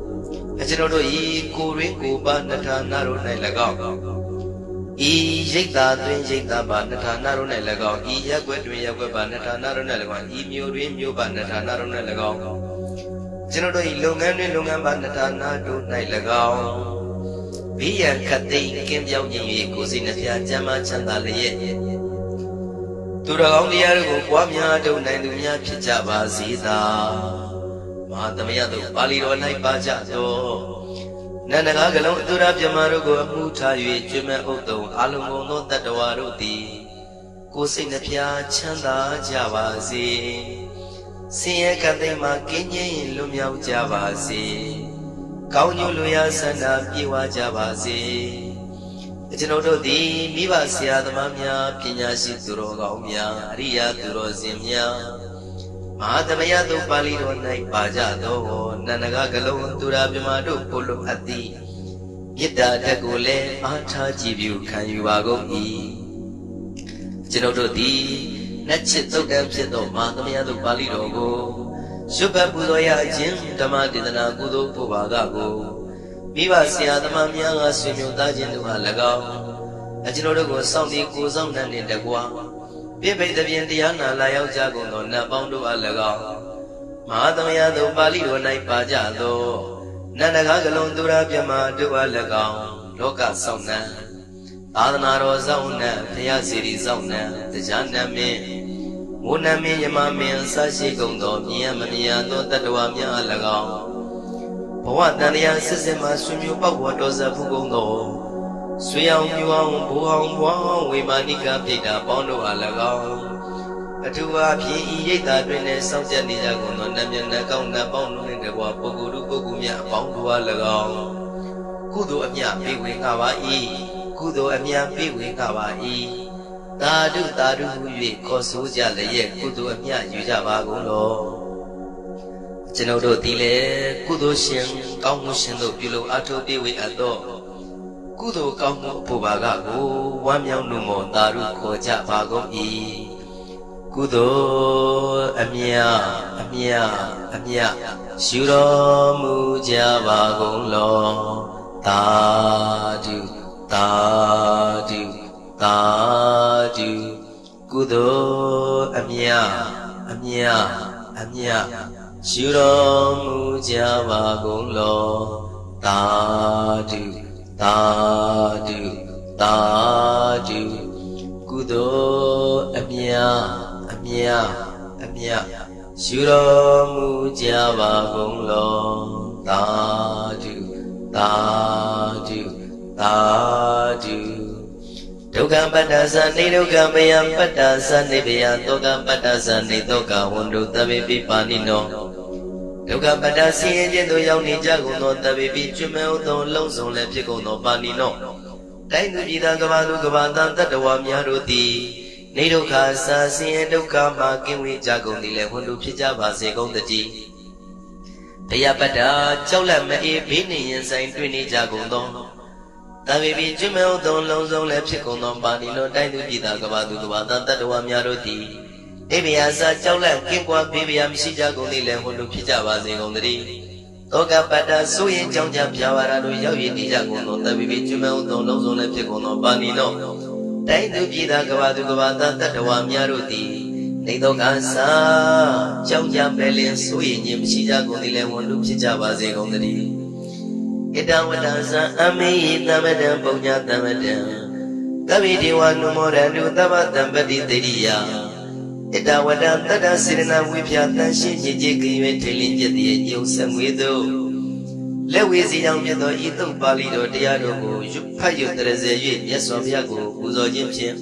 Achinodo E. Kuri Kuba Nata Naru Nelago E. Jigda Twin Jigda Banata Naru Nelago E. Yaguetri Yagueba Nata Naru Nelago E. Murim Yuba Nata Naru Nelago Chinodo E. Lungan Lungan Banata Naru Nelago Via Kati Kim Yawi Kusinafia Jama Chandalaye Turagong Diago Kwamia do Nandunya Pichaba Zita Madamaya do Palido Naipaja do နန္ဒကားကလုံးအတုရပြမတို့ကိုအမှုထား၍ကျွမ်းမဲ့ဥတုံအလုံးကုန်သောတတ္တဝါတို့သည်ကိုယ်စိတ်နှပြချမ်းသာကြပါစေဆင်းရဲကံသိမ်းမှကင်းငြိမ်းလွတ်မြောက်ကြပါစေကောင်းကျိုးလိုရာဆန္ဒပြေဝကြပါစေကျွန်ုပ်တို့သည်မိဘဆရာသမားများပညာရှိသူတော်ကောင်းများအရိယာသူတော်စင်များမဟာသမယသို့ပါဠိတော်၌ပါကြသောနန္ဒကားကလုံးသူရာပြမတို့ကိုလိုအပ်သည်မေတ္တာဓာတ်ကိုလည်းအားထားကြည်ပြုခံယူပါကုန်၏ကျွန်ုပ်တို့သည်နတ်ချစ်သုတ်တံဖြစ်သောမဟာသမယသို့ပါဠိတော်ကိုရှုဘတ်ပူဇော်ရခြင်းဓမ္မဒေသနာကုသိုလ်ပို့ပါကကိုမိဘဆရာသမားများကဆွေမျိုးသားချင်းတို့ဟာ၎င်းကျွန်တော်တို့ကိုစောင့်တည်ကိုဆောင်နှံ့နေတကွာပြိပိသဖြင့်တရားနာလာရောက်ကြကုန်သောနတ်ပေါင်းတို့အား၎င်းမဟာသမယသို့ပါဠိတော်၌ပါကြသောနန္ဒကားကလုံးသူရပြမတို့အား၎င်းလောကဆောင်နှံသာသနာတော်ဆောင်နှံဘုရားစီရီဆောင်နှံတရားနှံမင်းဝဏ္ဏမင်းယမမင်းဆရှိကုန်သောမြင်ရမမြင်ရသောတတ္တဝါများအား၎င်းဘဝတန်တရားစစ်စစ်မှဆွေမျိုးပေါက်ပေါ်တော်စပ်ဖူးကုန်သောဆွေအောင်မြူအောင်ဘူအောင်ဘွားအောင်ဝေမာနိကပြိတ္တာပေါင်းတို့အား၎င်းအထူးအားဖြင့်ဤရိတ်တာတွင်လည်းစောင့်ကြနေကြကုန်သောနတ်မြတ်နတ်ကောင်းနတ်ပေါင်းတို့နှင့်တကွာပုဂ္ဂိုလ်တို့ပုဂ္ဂိုလ်များအပေါင်းတို့အား၎င်းကုသိုလ်အမြတ်ပေးဝေငှပါ၏ကုသိုလ်အမြတ်ပေးဝေငှပါ၏သာဓုသာဓုဟု၍ခေါ်ဆိုကြလျက်ကုသိုလ်အမြတ်ယူကြပါကုန်လောကျွန်ုပ်တို့သည်လည်းကုသိုလ်ရှင်ကောင်းမှုရှင်တို့ပြုလို့အထောက်ပေးဝေအပ်သောကုသိုလ်ကောင်းမှုအဖို့ပါကကိုဝမ်းမြောက်နှုမောသာဓုခေါ်ကြပါကုန်၏ကုသိုလ်အမြတ်အမြတ်အမြတ်ယူတော်မူကြပါကုန်လောသာဓုသာဓုသာဓုကုသိုလ်အမြတ်အမြတ်အမြတ်ယူတော်မူကြပါကုန်လောသာဓုသာဓုသာဓုကုသိုလ်အမြတ်အမြတ်အမြတ်ယူတော်မူကြပါကုန်လောသာဓုသာဓုသာဓုဒုက္ခပတ္တသနေဒုက္ခမယပတ္တသနေဘယတောကပတ္တသနေတောကဝန္တုတဗေပိပါဏိနောဒုက္ခပတ္တဆင်းရဲခြင်းသို့ရောက်နေကြကုန်သောတဗေပိကျွမဲဥသောလုံးစုံလည်းဖြစ်ကုန်သောပါဏိနောတိုင်းသူပြည်သားကဘာသူကဘာသားတတ္တဝါများတို့သည်နေဒုက္ခစာဆင်းရဲဒုက္ခမှကင်းဝေးကြကုန်သည်လည်းဝန္တုဖြစ်ကြပါစေကုန်တည်းဘယပတ္တကြောက်လန့်မအေးဘေးနေရင်ဆိုင်တွေ့နေကြကုန်သောတဗေပိကျွမဲဥသောလုံးစုံလည်းဖြစ်ကုန်သောပါဏိနောတိုင်းသူပြည်သားကဘာသူကဘာသားတတ္တဝါများတို့သည်အိဗယစာကြောက်လန့်ကင်းကွာဘေးဗျာမရှိကြကုန်သည်လည်းဝန္တုဖြစ်ကြပါစေကုန်တည်းတောကပတ္တဆိုရင်ကြောင့်ကြပြဝါရတို့ရောက်ရည်နေကြကုန်သောတဗေပိကျွမဲဥသောလုံးစုံလည်းဖြစ်ကုန်သောပါဏိနောတိုင်းသူပြည်သားကဘာသူကဘာသားတတ္တဝါများတို့သည်နေတော့ကစားကြောင့်ကြပဲလင်းဆိုရင်ခြင်းမရှိကြကုန်သည်လည်းဝန္တုဖြစ်ကြပါစေကုန်တည်းဣတဝတ္တသံအမေယသမတံပုညသမတံသဗ္ဗေဒေဝနုမောရတုသဗ္ဗတံပတိတေရိယဣတဝတ္တတတ္တစေရဏဝိဖြာတန်ရှိညစ်ကြေးကင်၍ထိလင်းပြည့်တည်းညုံဆက်ငွေသို့လက်ဝေစီကြောင့်ဖြစ်သောဤသုတ်ပါဠိတော်တရားတော်ကိုဖတ်ယူတရစေ၍မြတ်စွာဘုရားကိုပူဇော်ခြင်းဖြင့်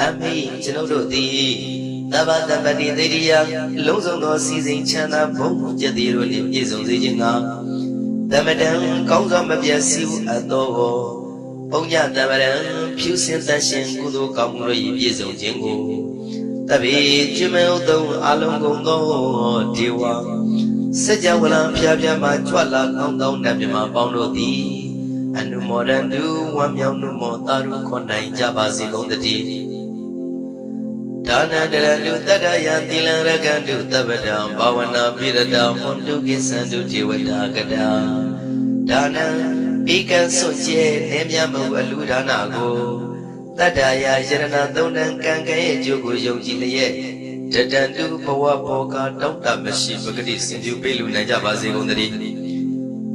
အမိကျွန်ုပ်တို့သည်သဗ္ဗတံပတိတေရိယလုံးစုံသောစီစဉ်ချမ်းသာဘုံကျက်သည်တို့နှင့်ပြည့်စုံစေခြင်းကသမတံကောင်းစွာမပြတ်စည်းအပ်သောပုညတမရံဖြူစင်တန်ရှင်ကုသိုလ်ကောင်းမှုတို့၏ပြည့်စုံခြင်းကိုတဗေကျွမဲဥသုံအလုံးကုန်သောဒေဝစัจ java လံဖျားဖျားမှကြွလာကောင်းသောနတ်မြမပေါင်းတို့သည်အနုမောဒန္တုဝမ်းမြောက်နှုမောသာရုခွန်နိုင်ကြပါစေကုန်တည်းဒါနတရတုတတ္တယသီလံရကန္တုသဗ္ဗတံဘာဝနာပိရတံဟွန်တုကိသန္တုဒေဝတာကတာဒါနံဧကံစွန့်ကျဲနေမြတ်မှုအလူဒါနကိုတတ္တယယရဏသုံးတန်ကံကဲ့ရဲ့ကျိုးကိုယုံကြည်လျက်တတံတုဘဝဘောကတောက်တမရှိပဂတိစင်ပြုပေးလူနိုင်ကြပါစေကုန်တည်း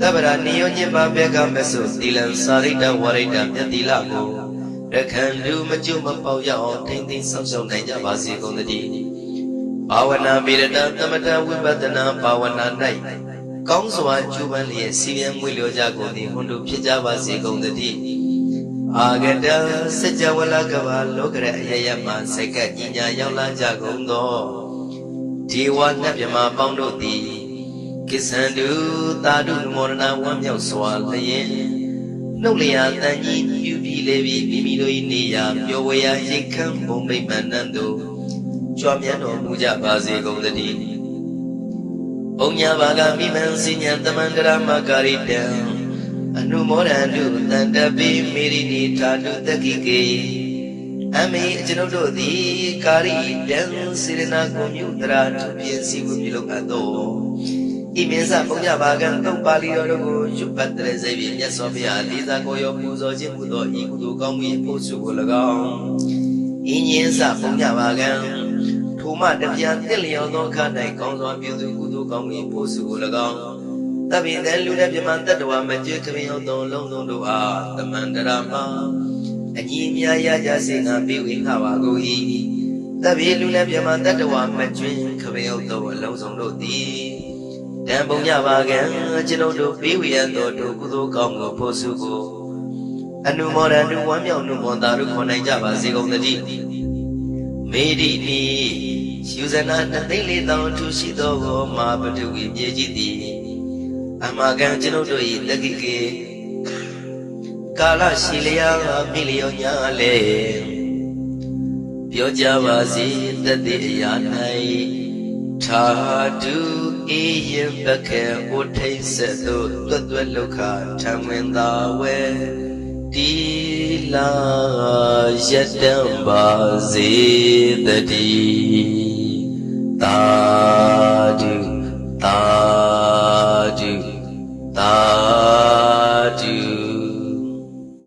သဗ္ဗရာနိယောညင်ပါဘေကမဆုသီလံစာရိတ္တဝရိတ္တမြတ်သီလကိုရခန္တုမကျွမပေါက်ရအောင်ထိမ့်သိမ်းဆောက်ရှောက်နိုင်ကြပါစေကုန်တည်းဘာဝနာပိရတသမထဝိပဿနာဘာဝနာ၌ ကောင်းစွာကျူပန်းလျက်စီရင်မွေလျောကြကုန်သည်ဟွန်တို့ဖြစ်ကြပါစေကုန်သတည်းအာဂတစကြဝဠာကဘာလောကရအယယမှစက္ကညီညာရောက်လာကြကုန်သောဒေဝနတ်မြမပေါင်းတို့သည်ကိစ္ဆန္တုသာဓုမောရဏဝမ်းမြောက်စွာလျင်နှုတ်လျာတန်ကြီးပြုပြီးလေပြီးမိမိတို့၏နေရာပျော်ဝေရာရိတ်ခမ်းဘုံမိမ္မာနံတို့ကြွမြတ်တော်မူကြပါစေကုန်သတည်းဘုံညာဘာကမိမံစဉ္ညာတမန္တရမကာရိတံအနုမောဒန္တုတန္တပိမေရိနိထာတုတက္ခိကေအမေအကျွန်ုပ်တို့သည်ကာရိတံစေရနာကိုမြုတရာသူပြည့်စည်မှုပြုလုပ်အပ်သောဤမင်းစဘုံညာဘာကံသုံးပါဠိတော်တို့ကိုရွတ်ပတ်တဲ့စေပြီးမြတ်စွာဘုရားလေးစားကိုရောပူဇော်ခြင်းမှုသောဤကုသိုလ်ကောင်းမှု၏ဖို့စုကို၎င်းဤညင်းစဘုံညာဘာကံထိုမှတပြားတစ်လျော်သောအခါ၌ကောင်းစွာပြုသူကုသိုလ်ကောင်းမှု၏ဖို့စုကို၎င်းတပိတဲ့လူတဲ့ပြမတတ္တဝါမကျွေးခရင်ရောက်သောလုံးစုံတို့အားတမန္တရာမှာအညီအမြရကြစေငါပေးဝေငှပါကုန်၏တပိလူတဲ့ပြမတတ္တဝါမကျွေးခရင်ရောက်သောအလုံးစုံတို့သည်တံပုံညပါကံကျွန်ုပ်တို့ပေးဝေရသောတို့ကုသိုလ်ကောင်းမှုဖို့စုကိုအနုမောဒန္တုဝမ်းမြောက်နှုတ်မောတာတို့ခေါ်နိုင်ကြပါစေကုန်သတည်းမေဒီနီယူဇနာ2,400ထူရှိသောမာပတုဝိမြေကြီးသည်အမကံကျွန်ုပ်တို့၏တက္ကိကေကာလရှိလျာမိလျောညာလေပြောကြပါစေတတိအရာ၌သာဓုအေယပကေဥထိတ်ဆက်သို့တွတ်တွတ်လောက်ခထံဝင်သာဝဲတီလာယတံပါစေတတိသာ